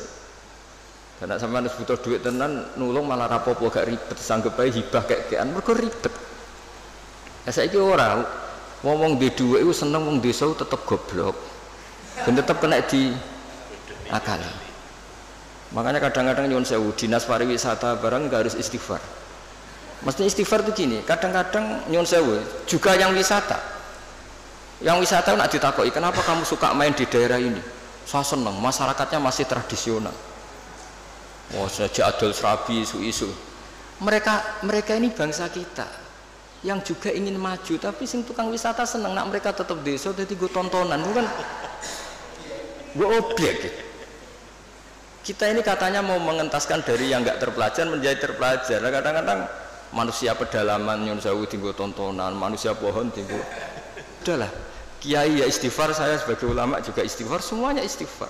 Karena sampeyan wis butuh duit tenan nulung malah rapopo gak ribet, sanggep ae hibah kek-kekan mergo ribet. Ya saiki ora wong duwe dhuwit iku seneng wong desa tetep goblok. Ben tetep kena di akal. Makanya kadang-kadang nyuwun sewu dinas pariwisata barang enggak harus istighfar. Mesti istighfar itu gini, kadang-kadang nyuwun sewu juga yang wisata. Yang wisata nak ditakoki, "Kenapa kamu suka main di daerah ini?" Saya seneng, masyarakatnya masih tradisional. Wah, saja adol serabi isu-isu. Mereka ini bangsa kita yang juga ingin maju, tapi sing tukang wisata seneng nak mereka tetap desa jadi gue tontonan, bukan gue objek. Kita ini katanya mau mengentaskan dari yang nggak terpelajar menjadi terpelajar. Kadang-kadang manusia pedalaman nyun sewu tinggu tontonan, manusia pohon tinggu. Udahlah, kiai ya istighfar, saya sebagai ulama juga istighfar, semuanya istighfar.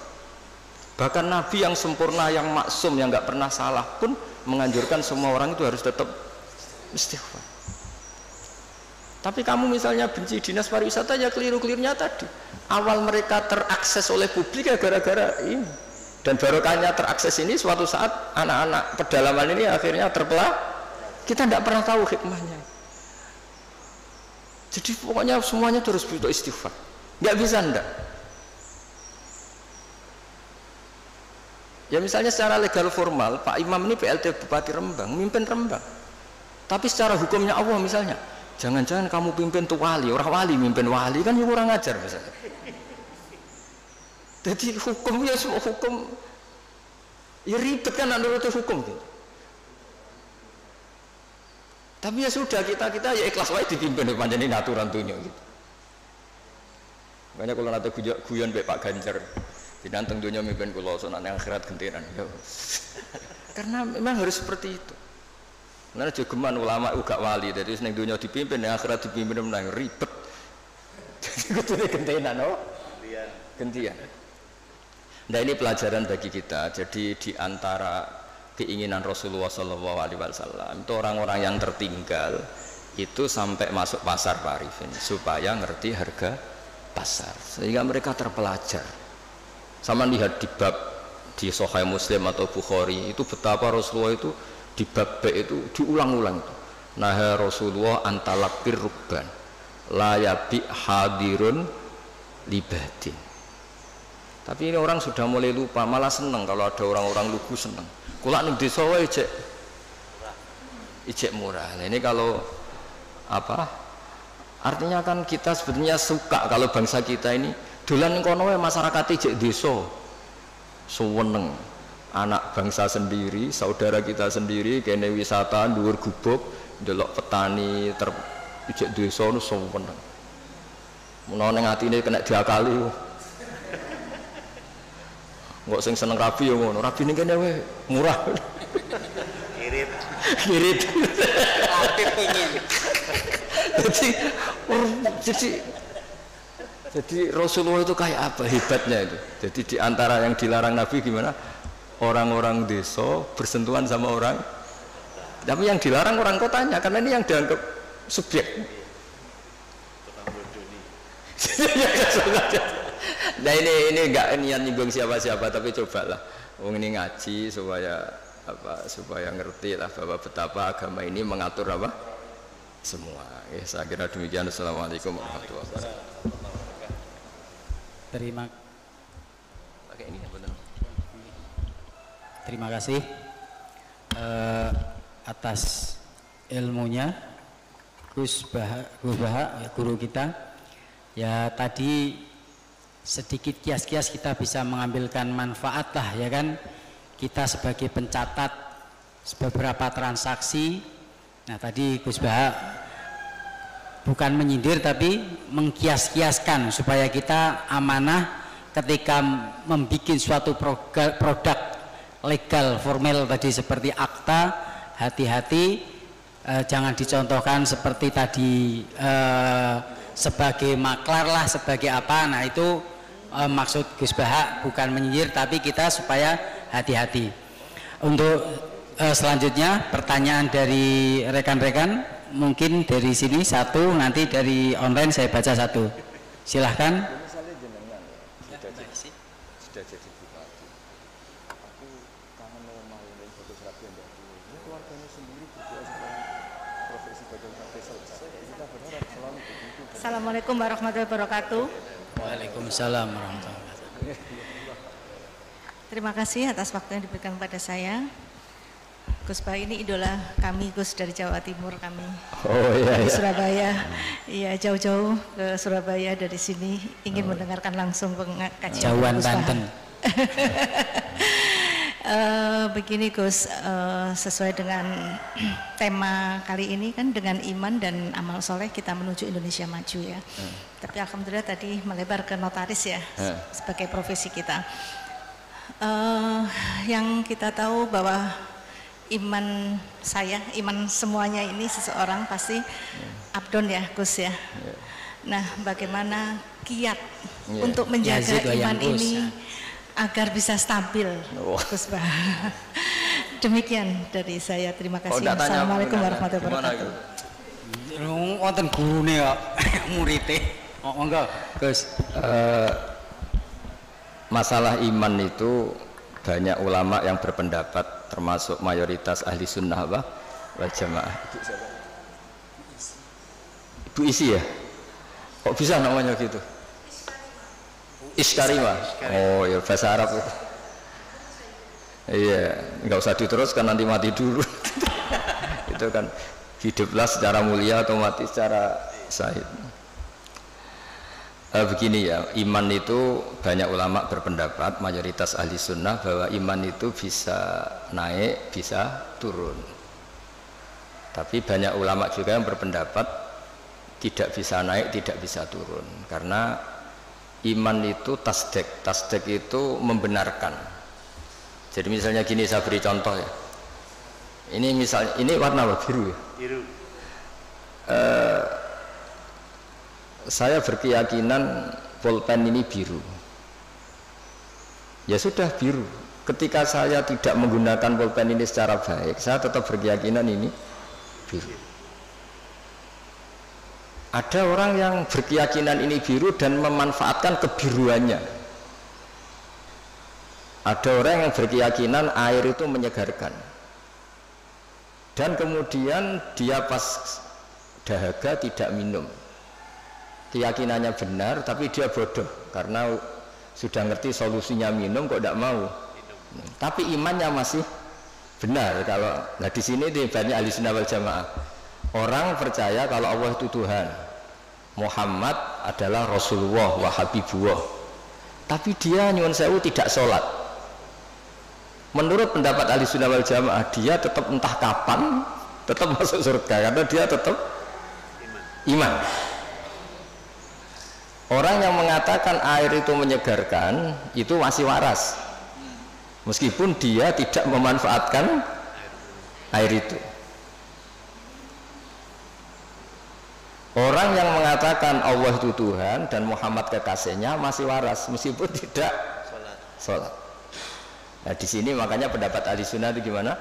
Bahkan Nabi yang sempurna, yang maksum, yang nggak pernah salah pun menganjurkan semua orang itu harus tetap istighfar. Tapi kamu misalnya benci dinas pariwisata ya keliru-kelirunya tadi. Awal mereka terakses oleh publik ya gara-gara ini. Dan barokahnya terakses ini suatu saat anak-anak pedalaman ini akhirnya terbelah. Kita tidak pernah tahu hikmahnya. Jadi pokoknya semuanya terus butuh istighfar. Nggak bisa ndak. Ya misalnya secara legal formal Pak Imam ini PLT Bupati Rembang, mimpin Rembang. Tapi secara hukumnya Allah misalnya, jangan-jangan kamu pimpin tuh wali, orang wali mimpin wali kan ya kurang ajar misalnya. Jadi hukum ya semua hukum ya ribet kan menurut hukum gitu. Tapi ya sudah kita ya ikhlas wae dipimpin panjenengan ini aturan dunia gitu. Makanya kalau nanti guyon mbek Pak Ganjar dinanteng dunia mimpin kula sonan akhirat gentenan ya. Karena memang harus seperti itu. Karena jogeman ulama uga wali, jadi ning dunia dipimpin, ning akhirat dipimpin menang ribet. Jadi kudune gentenan oh. Gantian. Nah ini pelajaran bagi kita. Jadi di antara keinginan Rasulullah SAW itu orang-orang yang tertinggal itu sampai masuk pasar Pak Arifin supaya ngerti harga pasar sehingga mereka terpelajar. Sama lihat di bab di Sahih Muslim atau Bukhari itu betapa Rasulullah itu di bab B itu diulang-ulang itu. Nah Rasulullah antalakir rukban layabi hadirun libadin. Tapi ini orang sudah mulai lupa, malah seneng kalau ada orang-orang lugu seneng. Kulak ning desa wae ijek murah. Nah, ini kalau apa? Artinya kan kita sebetulnya suka kalau bangsa kita ini dolan kono wae masyarakat ijek desa. Suweneng. Anak bangsa sendiri, saudara kita sendiri kene wisata dhuwur gubuk, ndelok petani ijek desa nu suweneng. Menawa ning atine kena diakali. Nggak sing seneng rabi ya ngono, rabi ini kene wae murah. Irit. Irit. Aktif ingin. Jadi Rasulullah itu kayak apa hebatnya itu. Jadi di antara yang dilarang Nabi gimana? Orang-orang desa bersentuhan sama orang. Tapi yang dilarang orang kotanya karena ini yang dianggap subjek. Nah ini enggak niat nyinggung siapa-siapa tapi cobalah Wong ini ngaji supaya apa? Supaya ngerti lah bahwa betapa agama ini mengatur apa? Semua. Ya, saya kira demikian. Assalamualaikum warahmatullahi wabarakatuh. Terima kasih atas ilmunya Gus Baha, guru kita. Ya tadi sedikit kias-kias kita bisa mengambilkan manfaat lah ya kan. Kita sebagai pencatat beberapa transaksi. Nah tadi Gus Baha bukan menyindir tapi mengkias-kiaskan supaya kita amanah ketika membuat suatu produk legal formal tadi seperti akta, hati-hati jangan dicontohkan seperti tadi sebagai maklar lah, sebagai apa. Nah itu maksud Gus Baha bukan menyindir tapi kita supaya hati-hati. Untuk selanjutnya pertanyaan dari rekan-rekan, mungkin dari sini satu, nanti dari online saya baca satu. Silahkan. Assalamualaikum warahmatullahi wabarakatuh. Waalaikumsalam warahmatullahi wabarakatuh. Terima kasih atas waktu yang diberikan kepada saya. Gus Baha ini idola kami, Gus, dari Jawa Timur kami. Oh iya, di iya. Surabaya. Iya, jauh-jauh ke Surabaya dari sini ingin mendengarkan langsung pengajian Jauhan Gus Baha. Banten. Begini Gus, sesuai dengan tema kali ini kan dengan iman dan amal soleh kita menuju Indonesia maju ya. Tapi alhamdulillah tadi melebar ke notaris ya sebagai profesi kita. Yang kita tahu bahwa iman saya, iman semuanya ini seseorang pasti abdon ya Gus ya. Nah bagaimana kiat untuk menjaga iman ini agar bisa stabil, Gus Baha. Demikian dari saya, terima kasih. Assalamualaikum warahmatullahi wabarakatuh. Wonten gurune kok murite. Monggo, Gus. Masalah iman itu banyak ulama yang berpendapat, termasuk mayoritas ahli sunnah wal jamaah. Ibu Isi ya? Kok bisa namanya gitu? Iskarima. Oh ya bahasa Arab itu. Iya, nggak usah diteruskan nanti mati dulu. Itu kan hiduplah secara mulia atau mati secara syahid. Begini ya, iman itu banyak ulama berpendapat, mayoritas ahli sunnah bahwa iman itu bisa naik, bisa turun. Tapi banyak ulama juga yang berpendapat tidak bisa naik, tidak bisa turun, karena iman itu tasdek. Tasdek itu membenarkan. Jadi misalnya gini, saya beri contoh ya. Ini misalnya, ini warna apa? Biru ya? Biru. Saya berkeyakinan pulpen ini biru. Ya sudah biru. Ketika saya tidak menggunakan pulpen ini secara baik, saya tetap berkeyakinan ini biru. Ada orang yang berkeyakinan ini biru dan memanfaatkan kebiruannya. Ada orang yang berkeyakinan air itu menyegarkan. Dan kemudian dia pas dahaga tidak minum. Keyakinannya benar tapi dia bodoh karena sudah ngerti solusinya minum kok tidak mau. Tapi imannya masih benar. Kalau nah di sini banyak ahli sunnah wal jamaah. Orang percaya kalau Allah itu Tuhan, Muhammad adalah Rasulullah wa Habibullah, tapi dia nyuwun sewu tidak sholat. Menurut pendapat ahli sunnah wal jamaah, dia tetap entah kapan tetap masuk surga karena dia tetap iman. Orang yang mengatakan air itu menyegarkan itu masih waras, meskipun dia tidak memanfaatkan air itu. Orang yang mengatakan Allah itu Tuhan dan Muhammad kekasihnya masih waras meskipun tidak sholat. Nah di sini makanya pendapat ahli sunnah itu gimana?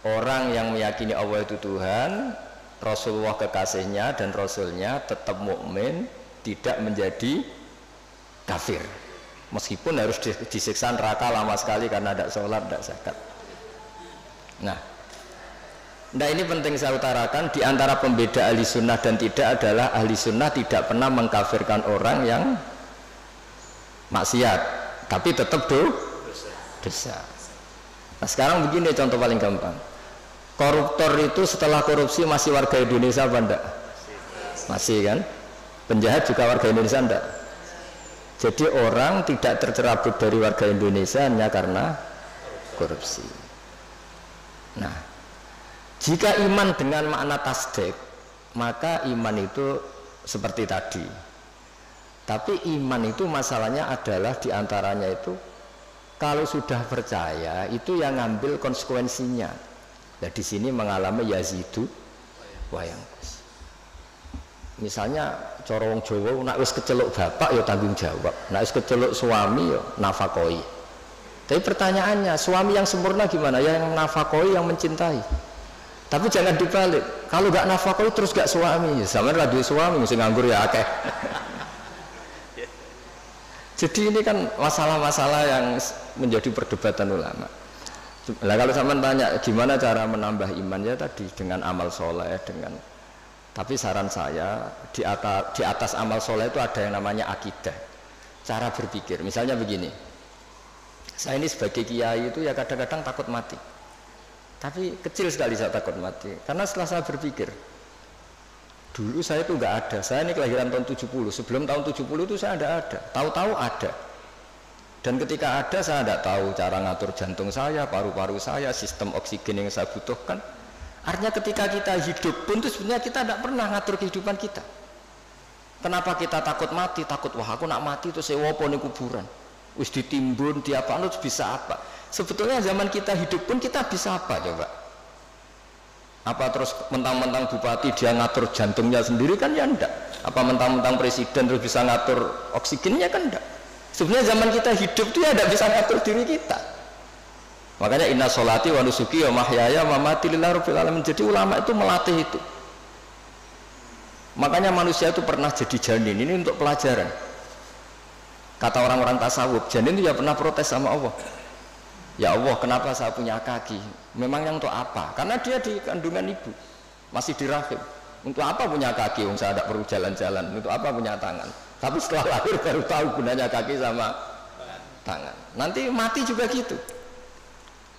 Orang yang meyakini Allah itu Tuhan, Rasulullah kekasihnya dan Rasulnya tetap mukmin, tidak menjadi kafir. meskipun harus disiksa neraka lama sekali karena tidak sholat, tidak zakat. Nah ini penting saya utarakan, di antara pembeda ahli sunnah dan tidak adalah ahli sunnah tidak pernah mengkafirkan orang yang maksiat, tapi tetap dosa. Nah sekarang begini contoh paling gampang, koruptor itu setelah korupsi masih warga Indonesia apa enggak? Masih kan? Penjahat juga warga Indonesia enggak? Jadi orang tidak tercerabut dari warga Indonesia hanya karena korupsi. Nah jika iman dengan makna tasdik, maka iman itu seperti tadi. Tapi iman itu masalahnya adalah diantaranya itu kalau sudah percaya itu yang ngambil konsekuensinya. Nah di sini mengalami yazidu wayangkus. Misalnya cara wong Jawa, nek wis keceluk bapak ya tanggung jawab, nek wis keceluk suami ya nafakoi. Tapi pertanyaannya, suami yang sempurna gimana? Yang nafakoi, yang mencintai. Tapi jangan dibalik. Kalau gak nafakoi terus gak suami, ya sama lah dia suami mesti nganggur ya akeh. Jadi ini kan masalah-masalah yang menjadi perdebatan ulama. Nah kalau sama tanya gimana cara menambah iman, ya tadi dengan amal soleh, dengan. Tapi saran saya di atas amal soleh itu ada yang namanya akidah, cara berpikir. Misalnya begini, saya ini sebagai kiai itu ya kadang-kadang takut mati. Tapi kecil sekali saya takut mati, karena setelah saya berpikir, dulu saya itu nggak ada. Saya ini kelahiran tahun 70, sebelum tahun 70 itu saya tidak ada. Tahu-tahu ada. Dan ketika ada saya tidak tahu cara ngatur jantung saya, paru-paru saya, sistem oksigen yang saya butuhkan. Artinya ketika kita hidup pun itu sebenarnya kita tidak pernah ngatur kehidupan kita. Kenapa kita takut mati? Takut wah aku nak mati itu saya wopo ning kuburan. Wis ditimbun, diapa terus bisa apa? Sebetulnya zaman kita hidup pun kita bisa apa coba? Apa terus mentang-mentang bupati dia ngatur jantungnya sendiri kan ya enggak? Apa mentang-mentang presiden terus bisa ngatur oksigennya kan enggak? Sebenarnya zaman kita hidup itu ya enggak bisa ngatur diri kita. Makanya inna sholati wa nusuki wa mahyaya wa mamati lillahi rabbil alamin. Jadi ulama itu melatih itu. Makanya manusia itu pernah jadi janin, ini untuk pelajaran. Kata orang-orang tasawuf, janin itu ya pernah protes sama Allah. Ya Allah, kenapa saya punya kaki? Memangnya untuk apa? Karena dia di kandungan ibu, masih di rahim. Untuk apa punya kaki? Saya tidak perlu jalan-jalan. Untuk apa punya tangan? Tapi setelah lahir baru tahu gunanya kaki sama tangan. Nanti mati juga gitu.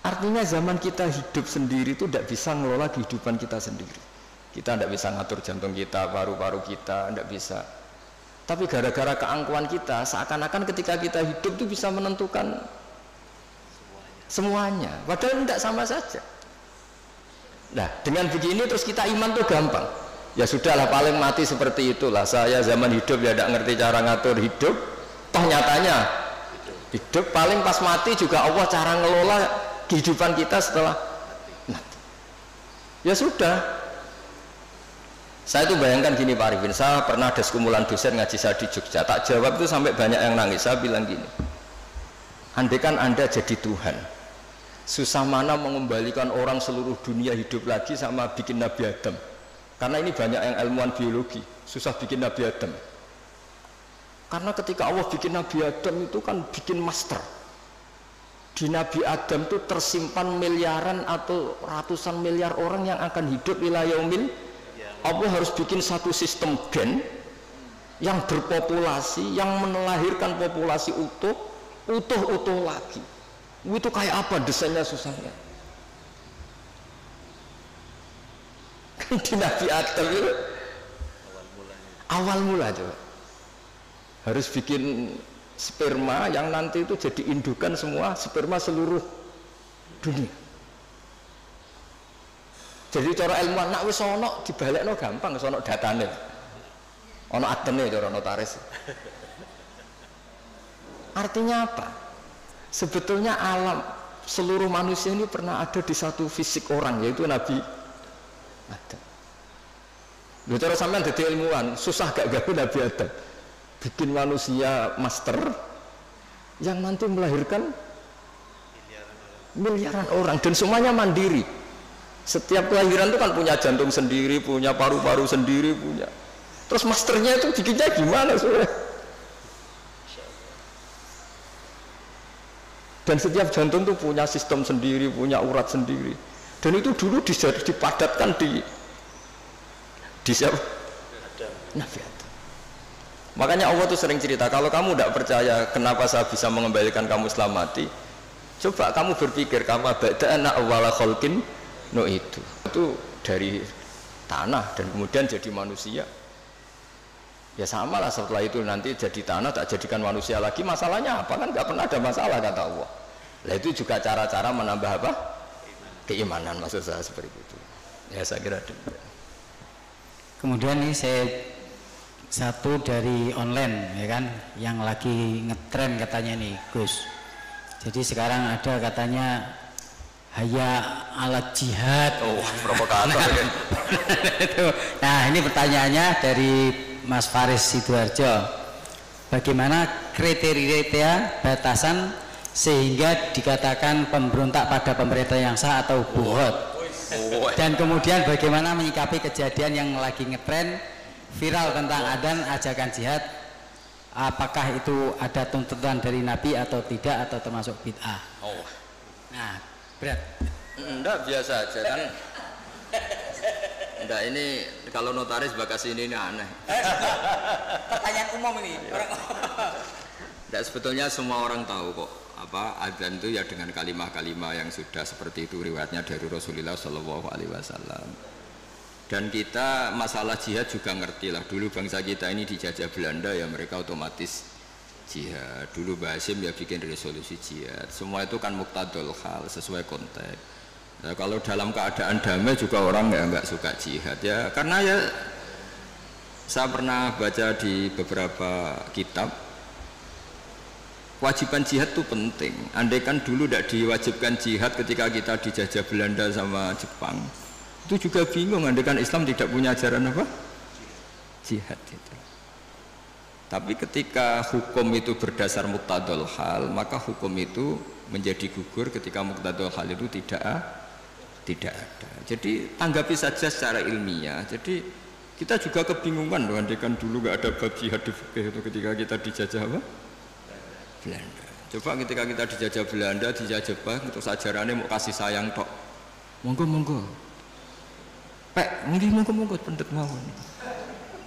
Artinya zaman kita hidup sendiri itu tidak bisa ngelola kehidupan kita sendiri. Kita tidak bisa ngatur jantung kita, paru-paru kita, tidak bisa. Tapi gara-gara keangkuhan kita, seakan-akan ketika kita hidup itu bisa menentukan semuanya. Padahal tidak sama saja. Nah, dengan begini terus kita iman tuh gampang. Ya sudahlah, paling mati seperti itulah. Saya zaman hidup ya tidak ngerti cara ngatur hidup. Toh nyatanya hidup paling pas mati juga Allah cara ngelola kehidupan kita setelah mati. Ya sudah. Saya itu bayangkan gini Pak Arifin, saya pernah ada sekumpulan dosen ngaji saya di Jogja, tak jawab itu sampai banyak yang nangis. Saya bilang gini, andai kan Anda jadi Tuhan, susah mana mengembalikan orang seluruh dunia hidup lagi sama bikin Nabi Adam. Karena ini banyak yang ilmuwan biologi, susah bikin Nabi Adam. Karena ketika Allah bikin Nabi Adam itu kan bikin master. Di Nabi Adam itu tersimpan miliaran atau ratusan miliar orang yang akan hidup ila yaumil. Allah harus bikin satu sistem gen yang berpopulasi, yang melahirkan populasi utuh lagi. Itu kayak apa desainnya susahnya? Di Nabi Adam itu awal mula coba harus bikin sperma yang nanti itu jadi indukan semua sperma seluruh dunia. Jadi cara ilmuwan nak wis ana dibalekno gampang, sono datane. Ana adene cara notaris. Artinya apa? Sebetulnya alam seluruh manusia ini pernah ada di satu fisik orang, yaitu Nabi Adam. Lho cara sampean dadi ilmuwan, susah gak gawe Nabi Adam. Bikin manusia master yang nanti melahirkan miliaran orang dan semuanya mandiri. Setiap kelahiran itu kan punya jantung sendiri, punya paru-paru sendiri, punya. Terus masternya itu bikinnya gimana sebenarnya? Dan setiap jantung tuh punya sistem sendiri, punya urat sendiri. Dan itu dulu dipadatkan di siapa? Nabi Adam. Makanya Allah tuh sering cerita, kalau kamu tidak percaya kenapa saya bisa mengembalikan kamu selamati, coba kamu berpikir, kama bada'na awwala khalqin itu dari tanah dan kemudian jadi manusia. Ya sama lah, setelah itu nanti jadi tanah tak jadikan manusia lagi, masalahnya apa? Kan nggak pernah ada masalah kata Allah. Nah itu juga cara-cara menambah apa? Keimanan, maksud saya seperti itu. Ya saya kira demikian. Kemudian ini saya satu dari online ya kan, yang lagi ngetren katanya nih Gus. Jadi sekarang ada katanya hayya ala jihad. Oh, provokator kan. Nah ini pertanyaannya dari Mas Faris Sidoarjo. Bagaimana kriteria batasan sehingga dikatakan pemberontak pada pemerintah yang sah atau buhot? Dan kemudian bagaimana menyikapi kejadian yang lagi ngetren viral tentang adzan ajakan jihad, apakah itu ada tuntutan dari Nabi atau tidak, atau termasuk bid'ah? Nah, berat. Enggak, biasa aja kan. Enggak, ini kalau notaris bakas ini aneh. Pertanyaan umum ini. Enggak, sebetulnya semua orang tahu kok apa adzan itu ya dengan kalimah-kalimah yang sudah seperti itu riwayatnya dari Rasulullah Shallallahu Alaihi Wasallam. Dan kita masalah jihad juga ngerti lah. Dulu bangsa kita ini dijajah Belanda ya mereka otomatis jihad. Dulu Mbah Hasyim ya bikin resolusi jihad. Semua itu kan muqtadul hal, sesuai konteks. Nah, kalau dalam keadaan damai juga orang nggak suka jihad ya. Karena ya saya pernah baca di beberapa kitab, kewajiban jihad itu penting. Andai kan dulu tidak diwajibkan jihad ketika kita dijajah Belanda sama Jepang, itu juga bingung, andai kan Islam tidak punya ajaran apa? Jihad itu. Tapi ketika hukum itu berdasar muqtadul hal, maka hukum itu menjadi gugur ketika muqtadul hal itu tidak ada. Jadi tanggapi saja secara ilmiah. Jadi kita juga kebingungan loh, andai kan dulu nggak ada bab jihad di fikih itu ketika kita dijajah apa? Belanda. Coba ketika kita dijajah Belanda, dijajah Jepang, terus ajarannya mau kasih sayang tok. Monggo. Pak, monggo pendet mawon.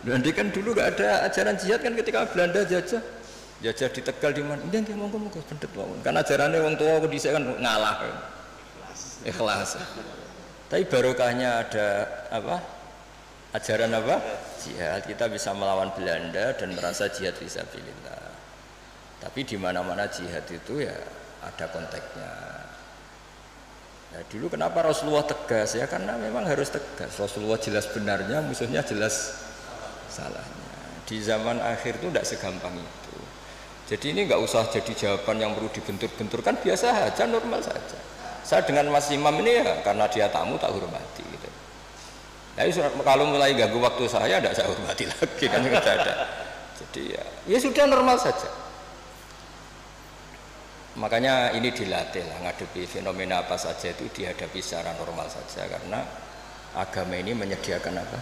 Dan kan dulu gak ada ajaran jihad kan ketika Belanda jajah di Tegal di mana? Nggih monggo pendet mawon. Kan ajarannya wong tua dhisik kan ngalah. Ikhlas. Tapi barokahnya ada apa? Ajaran apa? Jihad. Kita bisa melawan Belanda dan merasa jihad fisabilillah. Tapi di mana-mana jihad itu ya ada konteksnya. Nah, dulu kenapa Rasulullah tegas ya, karena memang harus tegas. Rasulullah jelas benarnya, musuhnya jelas salahnya. Di zaman akhir itu tidak segampang itu. Jadi ini nggak usah jadi jawaban yang perlu dibentur-benturkan, biasa aja, normal saja. Saya dengan Mas Imam ini ya karena dia tamu tak hormati gitu. Jadi kalau mulai ganggu waktu saya tidak saya hormati lagi kan tidak ada. Jadi ya sudah normal saja. Makanya ini dilatih lah, ngadepi fenomena apa saja itu dihadapi secara normal saja, karena agama ini menyediakan apa?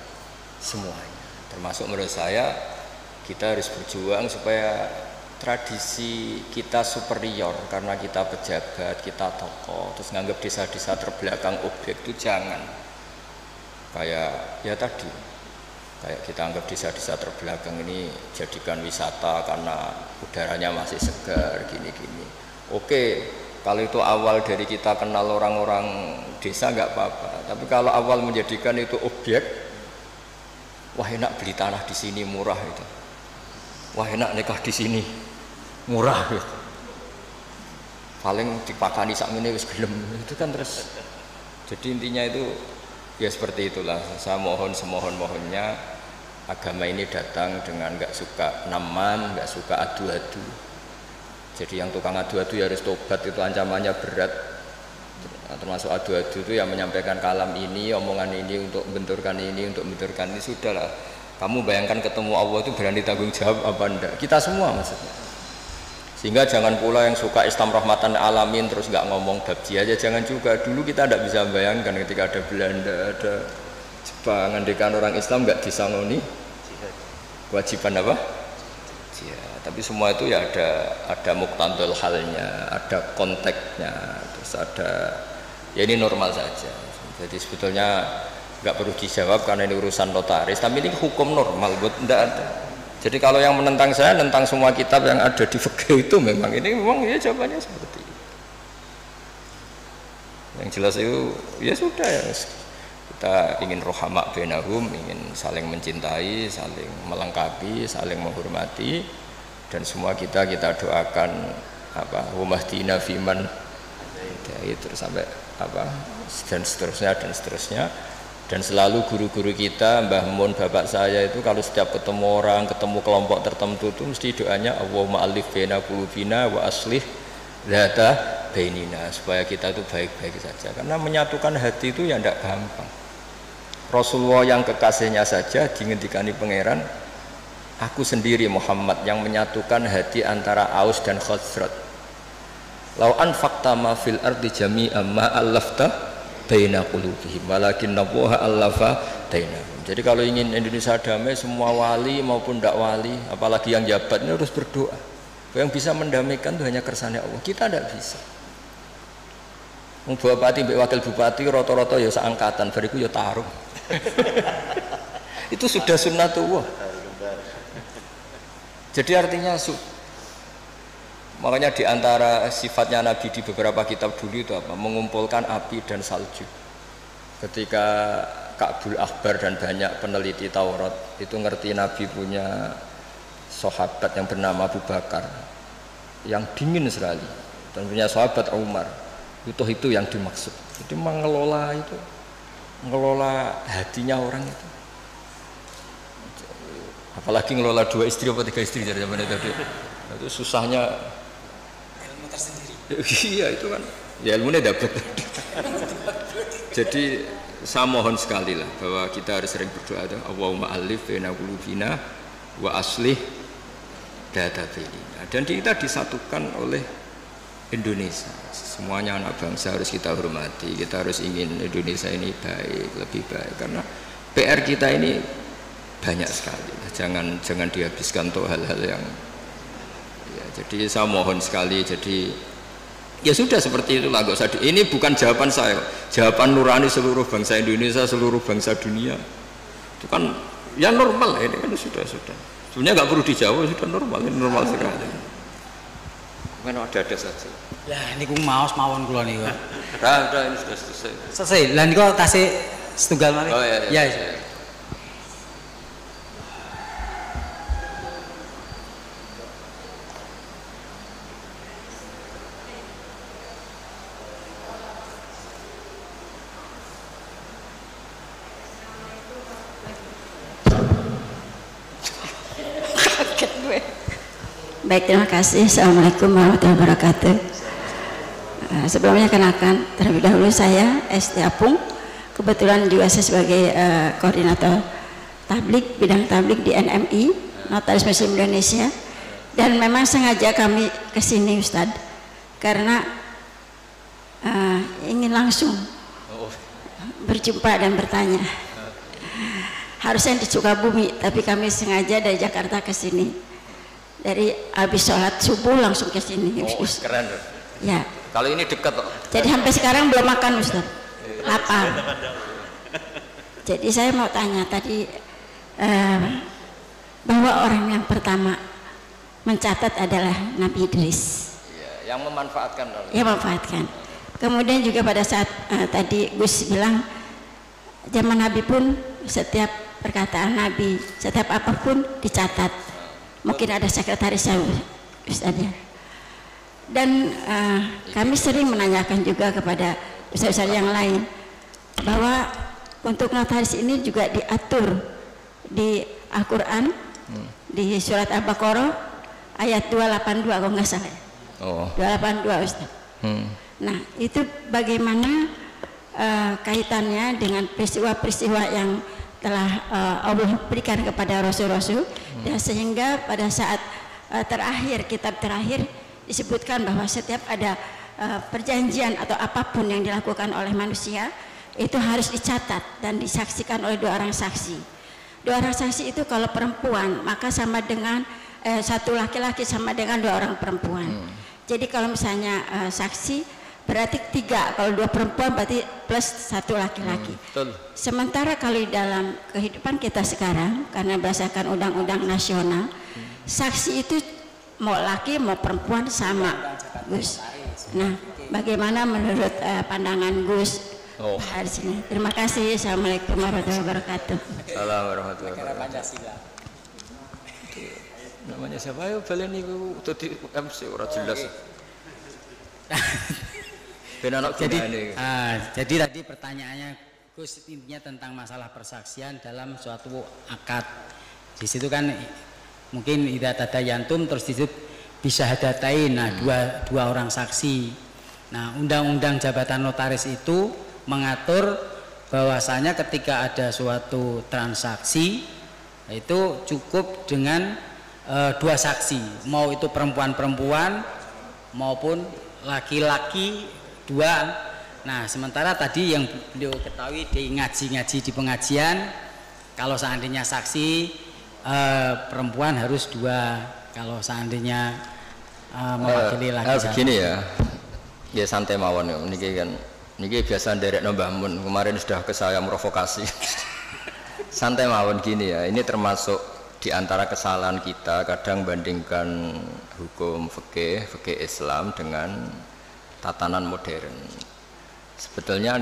Semuanya. Termasuk menurut saya kita harus berjuang supaya tradisi kita superior karena kita pejabat, kita tokoh, terus nganggap desa-desa terbelakang objek itu jangan. Kayak ya tadi, kayak kita anggap desa-desa terbelakang ini jadikan wisata karena udaranya masih segar gini-gini. Oke, kalau itu awal dari kita kenal orang-orang desa nggak apa-apa. Tapi kalau awal menjadikan itu objek, wah enak beli tanah di sini murah itu. Wah enak nikah di sini murah gitu. Paling dipakani sakmene wis gelem itu kan terus. Jadi intinya itu ya seperti itulah. Saya mohon semohon-mohonnya agama ini datang dengan nggak suka naman, nggak suka adu-adu. Jadi yang tukang adu-adu ya harus tobat, itu ancamannya berat. Termasuk adu-adu itu yang menyampaikan kalam ini, omongan ini untuk membenturkan ini, sudahlah. Kamu bayangkan ketemu Allah itu berani tanggung jawab apa enggak? Kita semua maksudnya. Sehingga jangan pula yang suka Islam rahmatan alamin terus nggak ngomong bab jihad aja, jangan juga. Dulu kita tidak bisa bayangkan ketika ada Belanda, ada Jepang, andekan orang Islam nggak disangoni kewajiban apa? Ya, tapi semua itu ya ada muktadul halnya, ada konteksnya, terus ada ya ini normal saja. Jadi sebetulnya nggak perlu dijawab karena ini urusan notaris, tapi ini hukum normal, buat tidak ada. Jadi kalau yang menentang saya, tentang semua kitab yang ada di fikih itu memang ya jawabannya seperti itu. Yang jelas itu ya sudah ya. Kita ingin rohama bainahum, ingin saling mencintai, saling melengkapi, saling menghormati, dan semua kita doakan wa mahdina fiman terus sampai dan seterusnya. Dan selalu guru-guru kita, Mbah Mun, bapak saya itu kalau setiap ketemu orang, ketemu kelompok tertentu itu mesti doanya Allahumma alif baina qulubina wa aslih dzata bainina, supaya kita itu baik-baik saja, karena menyatukan hati itu ya tidak gampang. Rasulullah yang kekasihnya saja dingendikani pangeran, aku sendiri Muhammad yang menyatukan hati antara Aus dan Khazraj. Lau anfaqta ma fil ardi jami'an ma allafta baina qulubihim walakinnallaha allafa bainahum. Jadi kalau ingin Indonesia damai, semua wali maupun tidak wali, apalagi yang jabat ini harus berdoa. Yang bisa mendamaikan itu hanya kersane Allah. Kita tidak bisa. Bupati, wakil bupati, rata-rata ya seangkatan, bariku ya tarung. Itu sudah sunnatullah. Jadi artinya makanya diantara sifatnya Nabi di beberapa kitab dulu itu apa? Mengumpulkan api dan salju. Ketika Ka'bul Akhbar dan banyak peneliti Taurat itu ngerti Nabi punya sahabat yang bernama Abu Bakar yang dingin sekali, dan punya sahabat Umar, itu yang dimaksud. Jadi mengelola hatinya orang itu. Apalagi ngelola 2 istri atau 3 istri dari zaman itu. Itu susahnya. Ilmu tersendiri. Iya itu kan. Ya ilmunya dapat. Jadi saya mohon sekali lah bahwa kita harus sering berdoa. Allahumma alif baina qulubina wa aslih dzata bainina. Dan kita disatukan oleh Indonesia. Semuanya anak bangsa harus kita hormati. Kita harus ingin Indonesia ini baik, lebih baik, karena PR kita ini banyak sekali. Jangan dihabiskan untuk hal-hal yang ya, jadi saya mohon sekali. Jadi ya sudah seperti itulah, enggak usah ini bukan jawaban saya, jawaban nurani seluruh bangsa Indonesia, seluruh bangsa dunia. Itu kan ya normal, ini kan sudah. Sebenarnya nggak perlu dijawab, sudah normal, ini normal sekali. Mana ada saja. Lah niku maos mawon kula niku. Udah ini sudah selesai. Selesai. Lah niku tasih setunggal mari. Oh iya. Ya. Baik, terima kasih. Assalamualaikum warahmatullahi wabarakatuh. Sebelumnya kenalkan, terlebih dahulu saya Esti Apung. Kebetulan juga saya sebagai koordinator tablik, bidang tablik di NMI, Notaris Muslim Indonesia. Dan memang sengaja kami kesini Ustadz, karena ingin langsung berjumpa dan bertanya. Harusnya di Sukabumi, tapi kami sengaja dari Jakarta ke sini. Dari habis sholat subuh langsung ke sini. Oh, keren. Ya. Kalau ini dekat kok. Jadi sampai sekarang belum makan Ustaz. Lapar. Jadi saya mau tanya tadi bahwa orang yang pertama mencatat adalah Nabi Idris. Ya, yang memanfaatkan. Ya, memanfaatkan. Kemudian juga pada saat tadi Gus bilang zaman Nabi pun setiap perkataan Nabi, setiap apapun dicatat. Mungkin ada sekretarisnya Ustaz ya. Dan kami sering menanyakan juga kepada ustaz-ustaz yang lain bahwa untuk notaris ini juga diatur di Al-Quran di surat Al-Baqarah ayat 282 kalau nggak salah. 282 Ustaz. Nah itu bagaimana kaitannya dengan peristiwa-peristiwa yang telah Allah berikan kepada Rasul-Rasul, dan sehingga pada saat kitab terakhir disebutkan bahwa setiap ada perjanjian atau apapun yang dilakukan oleh manusia itu harus dicatat dan disaksikan oleh 2 orang saksi. 2 orang saksi itu kalau perempuan maka sama dengan satu laki-laki sama dengan 2 orang perempuan. Jadi kalau misalnya saksi berarti 3, kalau 2 perempuan berarti plus 1 laki-laki. Sementara kalau di dalam kehidupan kita sekarang, karena berdasarkan undang-undang nasional, saksi itu mau laki mau perempuan sama, Gus. Nah, bagaimana menurut pandangan Gus? Di sini. Terima kasih. Assalamualaikum warahmatullahi wabarakatuh. Assalamualaikum warahmatullahi wabarakatuh. Namanya siapa ya? Balen itu di MC orang jelas. Jadi tadi pertanyaannya Gus intinya tentang masalah persaksian dalam suatu akad. Di situ kan mungkin idza tadayantum terus disebut bisa hadatain. Nah, dua orang saksi. Nah, undang-undang jabatan notaris itu mengatur bahwasanya ketika ada suatu transaksi itu cukup dengan 2 saksi, mau itu perempuan-perempuan maupun laki-laki 2. Nah, sementara tadi yang beliau ketahui di ngaji-ngaji di pengajian, kalau seandainya saksi perempuan harus 2, kalau seandainya mewakili laki-laki. Begini ya santai mawon ya. Niki biasa nderek Mbah Mun, kemarin sudah ke saya provokasi. Santai mawon gini ya, ini termasuk di antara kesalahan kita kadang bandingkan hukum fikih Islam dengan tatanan modern. Sebetulnya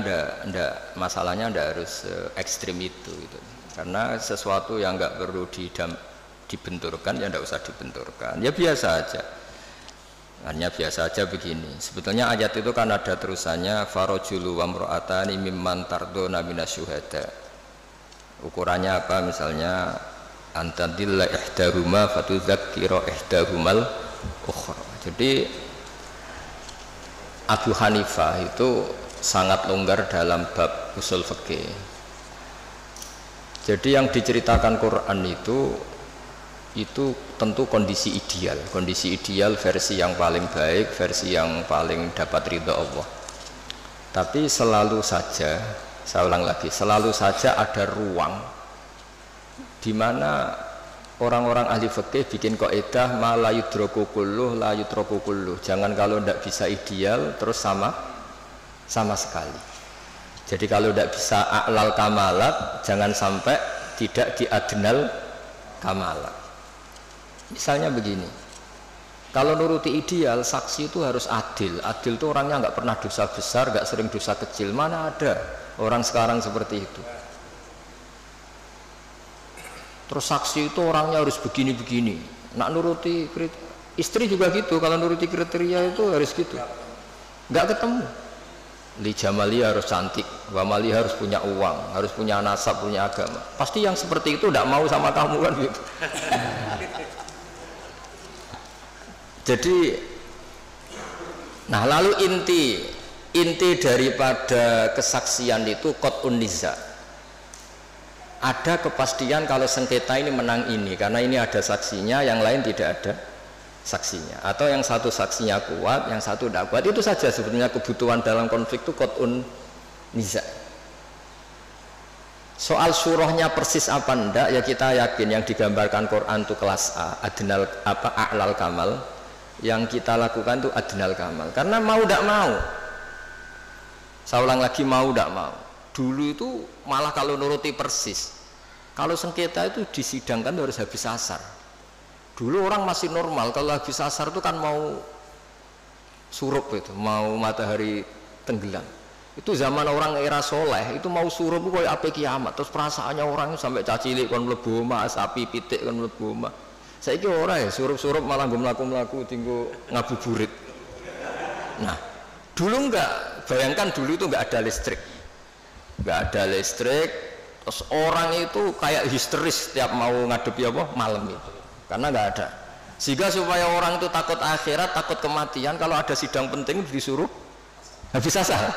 masalahnya ndak harus ekstrim itu gitu. Karena sesuatu yang nggak perlu dibenturkan ya ndak usah dibenturkan. Ya biasa aja. Hanya biasa aja begini. Sebetulnya ayat itu kan ada terusannya farajulu wa imra'atani mimman tarduna minasyuhada. Ukurannya apa? Misalnya antadilla ihdahuma fatudzakkira ihdahumal ukhra. Jadi Abu Hanifah itu sangat longgar dalam bab usul fikih. Jadi yang diceritakan Quran itu tentu kondisi ideal versi yang paling baik, versi yang paling dapat ridha Allah. Tapi selalu saja, saya ulang lagi, selalu saja ada ruang di mana orang-orang ahli fikih bikin kaidah ma la yudraku kulluh la yutraku kulluh. Jangan kalau tidak bisa ideal terus sama sekali. Jadi kalau tidak bisa a'lal kamalat, jangan sampai tidak di adnal kamalat. Misalnya begini, kalau nuruti ideal, saksi itu harus adil. Adil itu orangnya nggak pernah dosa besar, nggak sering dosa kecil. Mana ada orang sekarang seperti itu? Terus saksi itu orangnya harus begini-begini. Nak nuruti istri juga gitu. Kalau nuruti kriteria itu harus gitu. Nggak ketemu. Li jamali harus cantik, wa mali harus punya uang, harus punya nasab, punya agama. Pasti yang seperti itu nggak mau sama kamu kan gitu. Jadi, nah lalu inti daripada kesaksian itu qat'un niza. Ada kepastian kalau sengketa ini menang ini, karena ini ada saksinya, yang lain tidak ada saksinya. Atau yang satu saksinya kuat, yang satu tidak kuat. Itu saja sebetulnya kebutuhan dalam konflik itu qat'un niza. Soal surahnya persis apa enggak, ya kita yakin yang digambarkan Quran itu kelas A, adnal a'lal kamal. Yang kita lakukan itu adnal kamal, karena mau tidak mau, saya ulang lagi, mau tidak mau. Dulu itu malah kalau nuruti persis, kalau sengketa itu disidangkan itu harus habis asar. Dulu orang masih normal, kalau habis asar itu kan mau surup, itu mau matahari tenggelam. Itu zaman orang era soleh, itu mau surup itu kayak apa kiamat. Terus perasaannya orang sampai cacilik kon mlebu omah, sapi pitik kon mlebu omah. Saiki ora ya, surup-surup malah nggo mlaku-mlaku tinggo ngabuburit. Nah, dulu enggak, bayangkan dulu itu enggak ada listrik. Enggak ada listrik, terus orang itu kayak histeris setiap mau ngadepi apa malam itu. Karena enggak ada. Sehingga supaya orang itu takut akhirat, takut kematian, kalau ada sidang penting disuruh habis asar.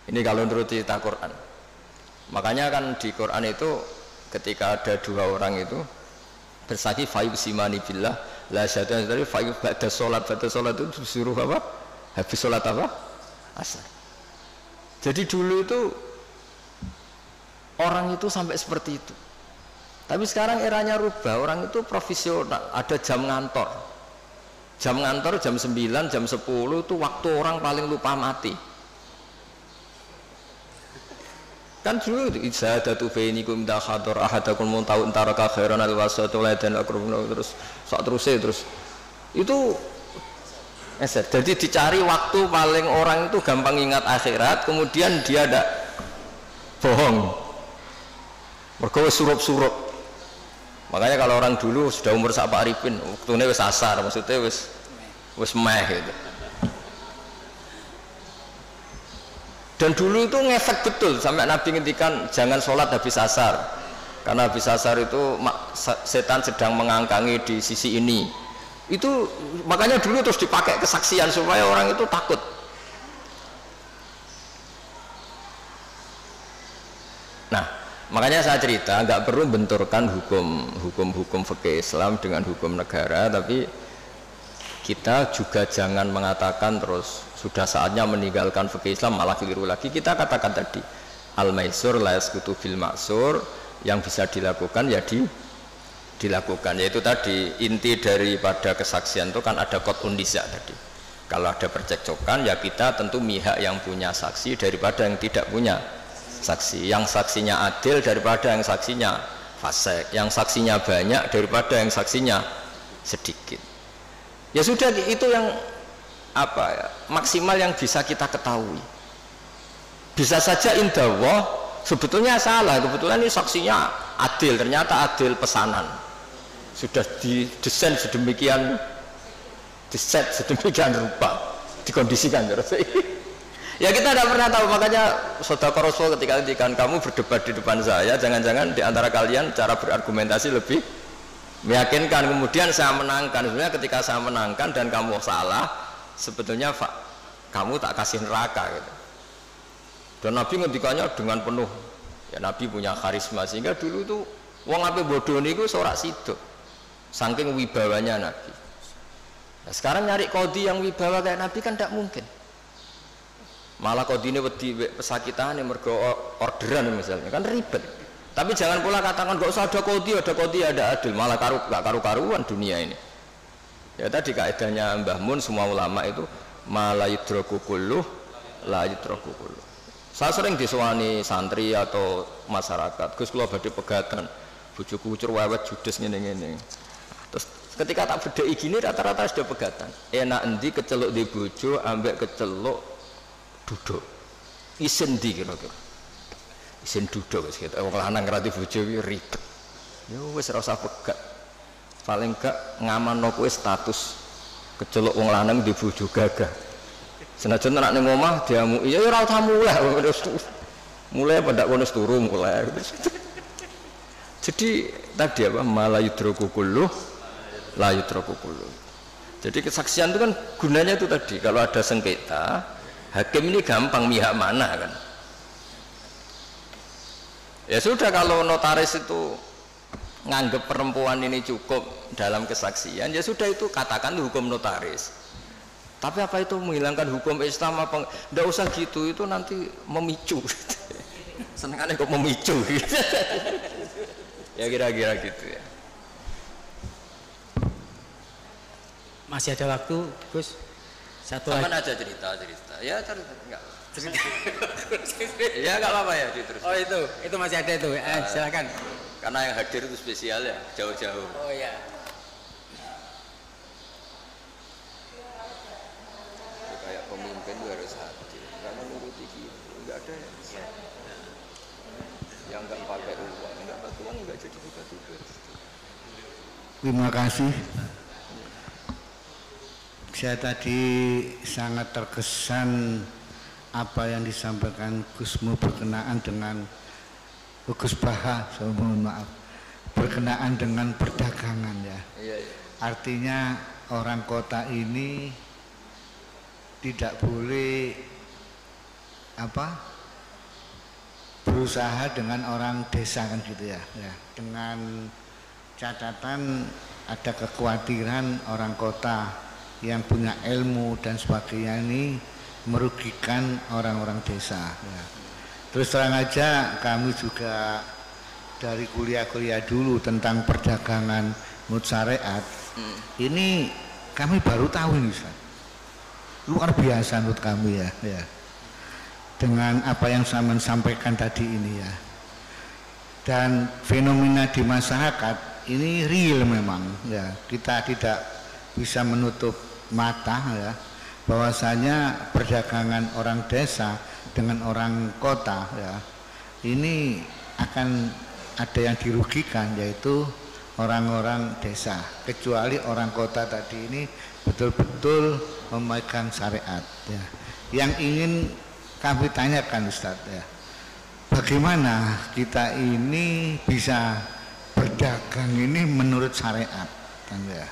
Ini kalau menurut cerita Quran. Makanya kan di Quran itu ketika ada 2 orang itu bersaksi fayub simani billah la syaitan dari fayub ba'da sholat itu disuruh apa? Habis sholat apa? Asar. Jadi dulu itu orang itu sampai seperti itu. Tapi sekarang eranya rubah, orang itu profesional, ada jam ngantor. Jam ngantor jam 9, jam 10 itu waktu orang paling lupa mati. Kan dulu izadatu bainikum idza hadara ahadakum mutaun taraka khairan alwasatu dan akrabun terus sak terus itu jadi dicari waktu paling orang itu gampang ingat akhirat, kemudian dia ada bohong mergo surup-surup. Makanya kalau orang dulu sudah umur sak Pak Arifin, waktunya wis asar, maksudnya wis meh gitu. Dan dulu itu ngefek betul sampai Nabi ngendikan jangan sholat habis asar, karena habis asar itu setan sedang mengangkangi di sisi ini. Itu makanya dulu terus dipakai kesaksian supaya orang itu takut. Nah, makanya saya cerita nggak perlu benturkan hukum fikih Islam dengan hukum negara, tapi kita juga jangan mengatakan terus sudah saatnya meninggalkan fikih Islam malah keliru lagi. Kita katakan tadi al-maisur la yasqutu fil ma'sur, yang bisa dilakukan ya dilakukan, yaitu tadi inti daripada kesaksian itu kan ada qat'un niza tadi. Kalau ada percekcokan ya kita tentu mihak yang punya saksi daripada yang tidak punya saksi, yang saksinya adil daripada yang saksinya fasik, yang saksinya banyak daripada yang saksinya sedikit. Ya sudah, itu yang apa ya, maksimal yang bisa kita ketahui. Bisa saja indallah sebetulnya salah, kebetulan ini saksinya adil, ternyata adil pesanan, sudah didesain sedemikian, diset sedemikian rupa, dikondisikan terus. Ya kita tidak pernah tahu, makanya Saudara Rasul ketika kamu berdebat di depan saya, jangan-jangan di antara kalian cara berargumentasi lebih meyakinkan, kemudian saya menangkan. Sebenarnya ketika saya menangkan dan kamu salah, sebetulnya kamu tak kasih neraka gitu. Dan Nabi ngendikannya dengan penuh, ya Nabi punya karisma sehingga dulu tuh wong ape bodoh niku sorak sido, saking wibawanya Nabi. Nah, sekarang nyari kodi yang wibawa kayak Nabi kan tidak mungkin. Malah kodine wedi pesakitane mergo orderan misalnya kan ribet. Tapi jangan pula katakan gak usah ada kodi ada adil, malah gak karu-karuan dunia ini. Ya tadi kaidahnya Mbah Mun, semua ulama itu malah yudraku kulluh la yudraku kulluh. Saya sering disewani santri atau masyarakat, Gus kula badhe pegatan, bojoku ucur wewet judes ngene-ngene. Terus ketika tak bedheki gini rata-rata sudah pegatan. Enak endi keceluk di bojo ambek keceluk duduk. Isin ndi kira-kira? Isin duduk wis ketok wong lanang ngrati bojo iki ribet. Ya wis ora usah pegat. Paling gak ngamanno kowe status keceluk wong lanang di bojo gagah. Senajan anak ning omah diamuki ya ora usah mulai pada kono turu mulai. Jadi tadi apa malah yudraku kulluh la yudraku kulluh. Jadi kesaksian itu kan gunanya itu tadi, kalau ada sengketa hakim ini gampang mihak mana kan. Ya sudah, kalau notaris itu nganggep perempuan ini cukup dalam kesaksian, ya sudah itu katakan hukum notaris. Tapi apa itu menghilangkan hukum Islam apa? Nggak usah gitu, itu nanti memicu. Senengannya kok memicu. Ya kira-kira gitu ya. Masih ada waktu, Gus? Satu lagi. Kapan aja cerita. Ya enggak. Ya enggak apa-apa ya diterus. Oh itu masih ada itu. Silakan. Karena yang hadir itu spesial ya, jauh-jauh. Oh iya. Kayak pemimpin itu harus hadir, nggak menuruti gitu, nggak ada yang nggak pakai uang, nggak pakai uang nggak jadi tugas. Terima kasih. Saya tadi sangat terkesan apa yang disampaikan Gusmu berkenaan dengan Gus Baha, saya mohon maaf, berkenaan dengan perdagangan ya. Iya. Artinya orang kota ini tidak boleh berusaha dengan orang desa kan gitu ya. Dengan catatan ada kekhawatiran orang kota yang punya ilmu dan sebagainya ini merugikan orang-orang desa ya. Terus terang aja kami juga dari kuliah-kuliah dulu tentang perdagangan menurut syariat, ini kami baru tahu ini Ustaz. Luar biasa menurut kami ya. Dengan apa yang saya sampaikan tadi ini ya. Dan fenomena di masyarakat ini real memang ya. Kita tidak bisa menutup mata ya, bahwasanya perdagangan orang desa dengan orang kota ya, ini akan ada yang dirugikan, yaitu orang-orang desa, kecuali orang kota tadi ini betul-betul memegang syariat ya. Yang ingin kami tanyakan Ustadz ya, bagaimana kita ini bisa berdagang ini menurut syariat kan ya,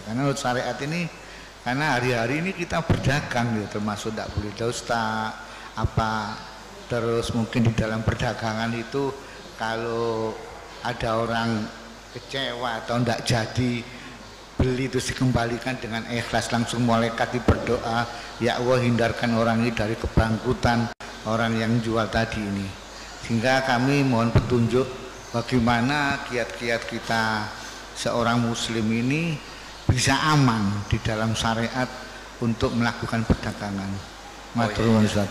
karena menurut syariat ini, karena hari-hari ini kita berdagang ya, termasuk tidak boleh dusta apa, terus mungkin di dalam perdagangan itu kalau ada orang kecewa atau tidak jadi beli terus dikembalikan dengan ikhlas, langsung malaikat berdoa, ya Allah hindarkan orang ini dari kebangkrutan orang yang jual tadi ini. Sehingga kami mohon petunjuk bagaimana kiat-kiat kita seorang muslim ini bisa aman di dalam syariat untuk melakukan perdagangan. Matur nuwun Ustaz.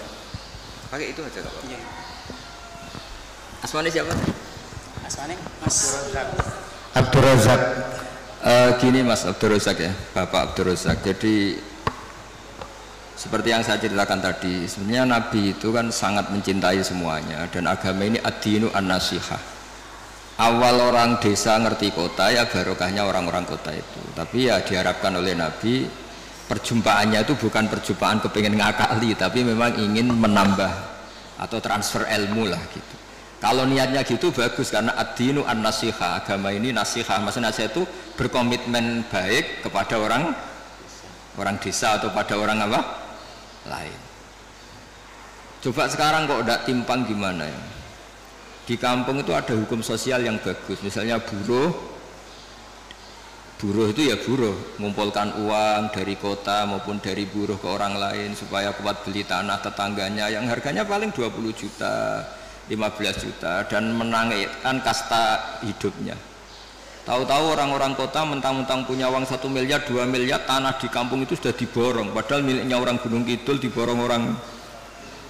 Pakai itu aja Kak. Asmane siapa? Asmane Mas Abdul Razak. Gini Mas Abdul Razak ya, Bapak Abdul Razak. Jadi seperti yang saya ceritakan tadi, sebenarnya Nabi itu kan sangat mencintai semuanya, dan agama ini ad-dinu an-nasihah. Awal orang desa ngerti kota ya barokahnya orang-orang kota itu. Tapi ya diharapkan oleh Nabi perjumpaannya itu bukan perjumpaan kepingin ngakali, tapi memang ingin menambah atau transfer ilmu lah gitu. Kalau niatnya gitu bagus, karena ad-dinu an-nasihah, agama ini nasihah, maksudnya nasihat itu berkomitmen baik kepada orang desa atau pada orang apa lain. Coba sekarang kok udah timpang gimana ya? Di kampung itu ada hukum sosial yang bagus, misalnya buruh itu ya buruh, mengumpulkan uang dari kota maupun dari buruh ke orang lain supaya kuat beli tanah tetangganya yang harganya paling 20 juta 15 juta dan menangkan kasta hidupnya. Tahu-tahu orang-orang kota mentang-mentang punya uang 1 miliar 2 miliar, tanah di kampung itu sudah diborong, padahal miliknya orang Gunung Kidul, diborong orang,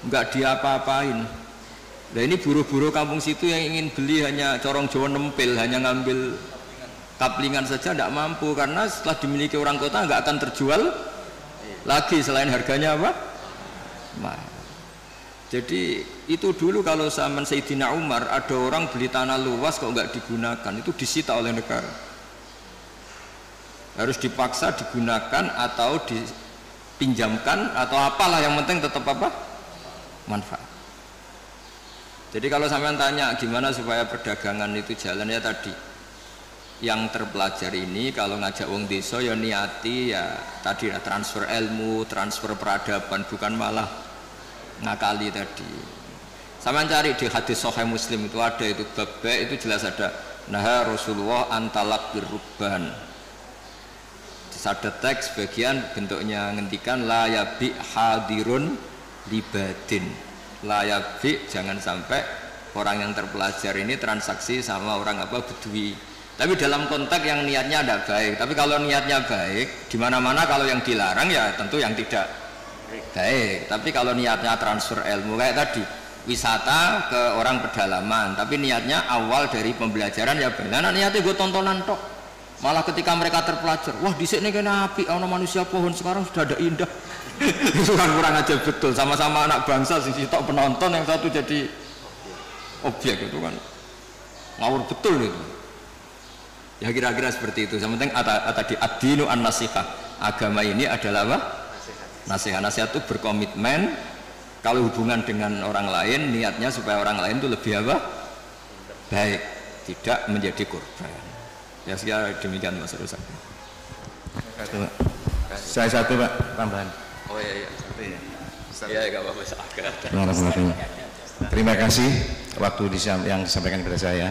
enggak diapa-apain. Nah ini buruh-buruh kampung situ yang ingin beli hanya corong Jawa nempel, hanya ngambil kaplingan saja tidak mampu, karena setelah dimiliki orang kota enggak akan terjual lagi selain harganya apa? Mahal. Jadi itu dulu kalau zaman Sayyidina Umar ada orang beli tanah luas kok nggak digunakan, itu disita oleh negara, harus dipaksa digunakan atau dipinjamkan atau apalah, yang penting tetap apa? Manfaat. Jadi kalau sampean tanya gimana supaya perdagangan itu jalan, ya tadi yang terpelajar ini kalau ngajak wong desa ya niati ya tadi ya transfer ilmu, transfer peradaban, bukan malah ngakali tadi. Sama cari di hadis Sahih Muslim itu ada itu bab itu jelas ada nah Rasulullah antalak birruban. Ada teks bagian bentuknya ngendikan la yabi hadirun libadin. La yabi, jangan sampai orang yang terpelajar ini transaksi sama orang apa bedui. Tapi dalam konteks yang niatnya ada baik. Tapi kalau niatnya baik, di mana-mana kalau yang dilarang ya tentu yang tidak baik. Tapi kalau niatnya transfer ilmu kayak tadi wisata ke orang pedalaman, tapi niatnya awal dari pembelajaran ya benar. Niatnya gue tontonan tok. Malah ketika mereka terpelajar, wah di sini kena api, ono manusia pohon sekarang sudah ada indah. Itu kan kurang aja betul. Sama-sama anak bangsa, sing sitok penonton, yang satu jadi objek, itu kan ngawur betul itu. Ya kira-kira seperti itu. Yang penting tadi ad-dinu an-nasihah. Agama ini adalah apa? Nasihat. Nasihat itu berkomitmen kalau hubungan dengan orang lain niatnya supaya orang lain itu lebih apa? Baik, tidak menjadi korban. Ya sekira demikian Mas Rusak. Saya satu Pak, tambahan. Oh iya. Iya enggak apa-apa. Terima kasih waktu yang disampaikan kepada saya.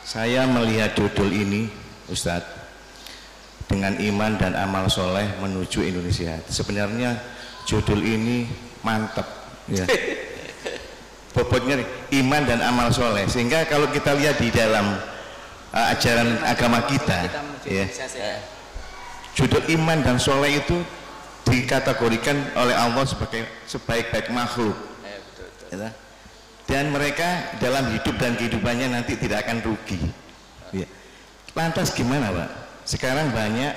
Saya melihat judul ini Ustadz dengan iman dan amal soleh menuju Indonesia. Sebenarnya judul ini mantap ya. bobotnya iman dan amal soleh. Sehingga kalau kita lihat di dalam ajaran agama kita, ya, judul iman dan soleh itu dikategorikan oleh Allah sebagai sebaik-baik makhluk, ya. Dan mereka dalam hidup dan kehidupannya nanti tidak akan rugi, ya. Lantas gimana Pak? Sekarang banyak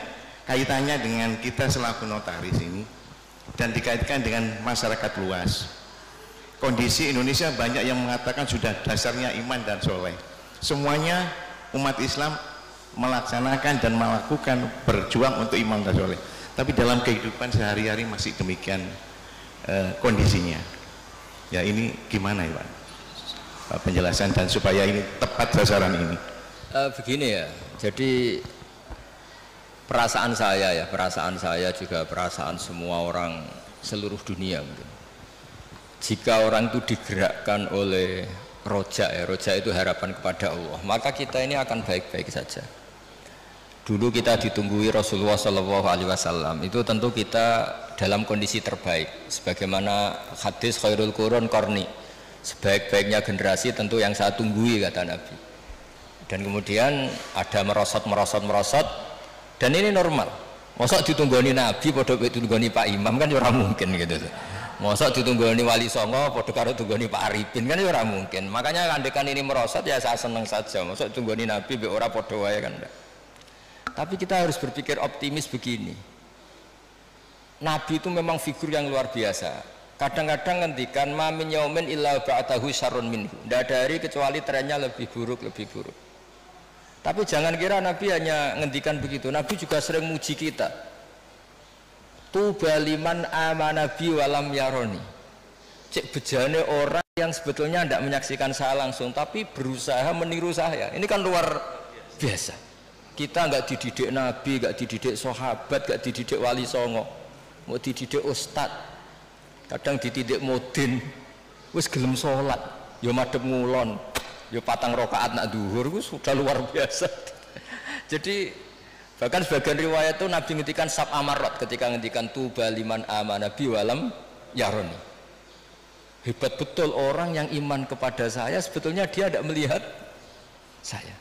kaitannya dengan kita selaku notaris ini dan dikaitkan dengan masyarakat luas. Kondisi Indonesia banyak yang mengatakan sudah dasarnya iman dan soleh. Semuanya umat Islam melaksanakan dan melakukan berjuang untuk iman dan soleh. Tapi dalam kehidupan sehari-hari masih demikian kondisinya. Ya ini gimana ya Pak? Penjelasan dan supaya ini tepat sasaran ini. Begini ya, jadi perasaan saya juga perasaan semua orang seluruh dunia mungkin. Jika orang itu digerakkan oleh roja itu harapan kepada Allah, maka kita ini akan baik-baik saja. Dulu kita ditunggui Rasulullah SAW, itu tentu kita dalam kondisi terbaik. Sebagaimana hadis khairul qurun qarni, sebaik-baiknya generasi tentu yang saya tunggui, kata Nabi. Dan kemudian ada merosot, dan ini normal. Masa ditunggoni Nabi padha ditunggoni Pak Imam kan ora mungkin gitu. Masa ditunggoni Wali Songo padha karo tunggoni Pak Arifin kan ora mungkin. Makanya andekan ini merosot ya saya senang saja. Masa tunggoni Nabi mbek ora padha wae kan. Tapi kita harus berpikir optimis begini. Nabi itu memang figur yang luar biasa. Kadang-kadang ngendikan ma min yaumin illa ba'dahu syarrun minhu. Tidak ada hari kecuali trennya lebih buruk. Tapi jangan kira Nabi hanya ngendikan begitu. Nabi juga sering muji kita. Tuba liman amana bi walam yaroni. Cek bejane orang yang sebetulnya tidak menyaksikan saya langsung, tapi berusaha meniru saya. Ini kan luar biasa. Kita nggak dididik Nabi, nggak dididik sahabat, nggak dididik Wali Songo, mau dididik ustad. Kadang dididik modin, wis gelem sholat, yo madhep ngulon, yo patang rakaat nak duhur, itu sudah luar biasa. Jadi bahkan sebagian riwayat itu Nabi ngendikan sab amarat ketika ngendikan tuba liman amana bi walam yaroni. Hebat betul orang yang iman kepada saya, sebetulnya dia tidak melihat saya.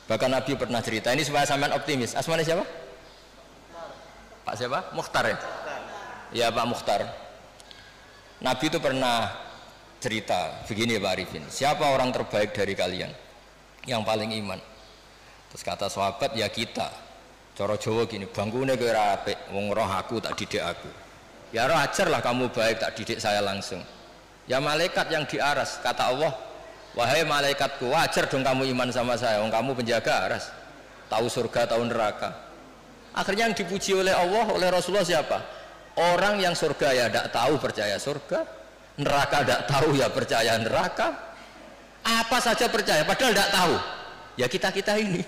Bahkan Nabi pernah cerita, ini supaya sampean optimis. Asmane siapa? Pak siapa? Mukhtar ya? Ya Pak Mukhtar. Nabi itu pernah cerita begini Pak Arifin, siapa orang terbaik dari kalian yang paling iman? Terus kata sahabat, ya kita. Cara Jawa gini, bangkune kowe ora apik, wong roh aku tak didik aku. Ya roh ajarlah kamu baik, tak didik saya langsung. Ya malaikat yang di aras, kata Allah, wahai malaikatku, wajar dong kamu iman sama saya, wong kamu penjaga aras, tahu surga, tahu neraka. Akhirnya yang dipuji oleh Allah, oleh Rasulullah siapa? Orang yang surga ya tidak tahu percaya surga, neraka tidak tahu ya percaya neraka, apa saja percaya padahal tidak tahu. Ya kita ini.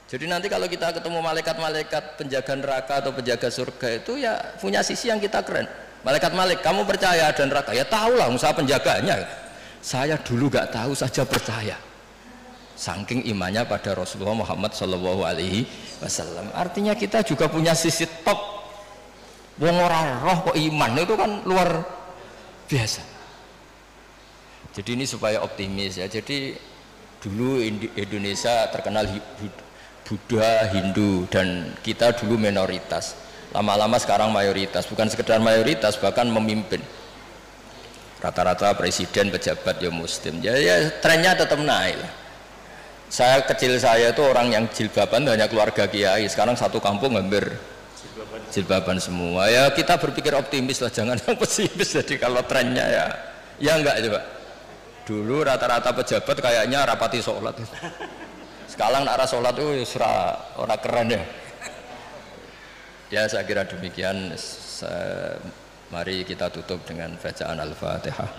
Jadi nanti kalau kita ketemu malaikat-malaikat penjaga neraka atau penjaga surga itu ya punya sisi yang kita keren. Malaikat kamu percaya ada neraka? Ya tahulah, saya penjaganya. Saya dulu gak tahu saja percaya. Saking imannya pada Rasulullah Muhammad SAW. Artinya kita juga punya sisi top. Wong ora roh kok iman, itu kan luar biasa. Jadi ini supaya optimis ya. Jadi dulu Indonesia terkenal Buddha, Hindu, dan kita dulu minoritas. Lama-lama sekarang mayoritas, bukan sekedar mayoritas, bahkan memimpin. Rata-rata presiden, pejabat ya Muslim. Ya trennya tetap naik lah. Kecil saya itu orang yang jilbaban hanya keluarga kiai, sekarang satu kampung hampir jilbaban semua. Ya kita berpikir optimis lah, jangan yang pesimis. Jadi kalau trennya ya enggak coba. Dulu rata-rata pejabat kayaknya rapati sholat. Sekarang arah sholat itu ora keren ya. Ya saya kira demikian. Mari kita tutup dengan bacaan Al-Fatihah.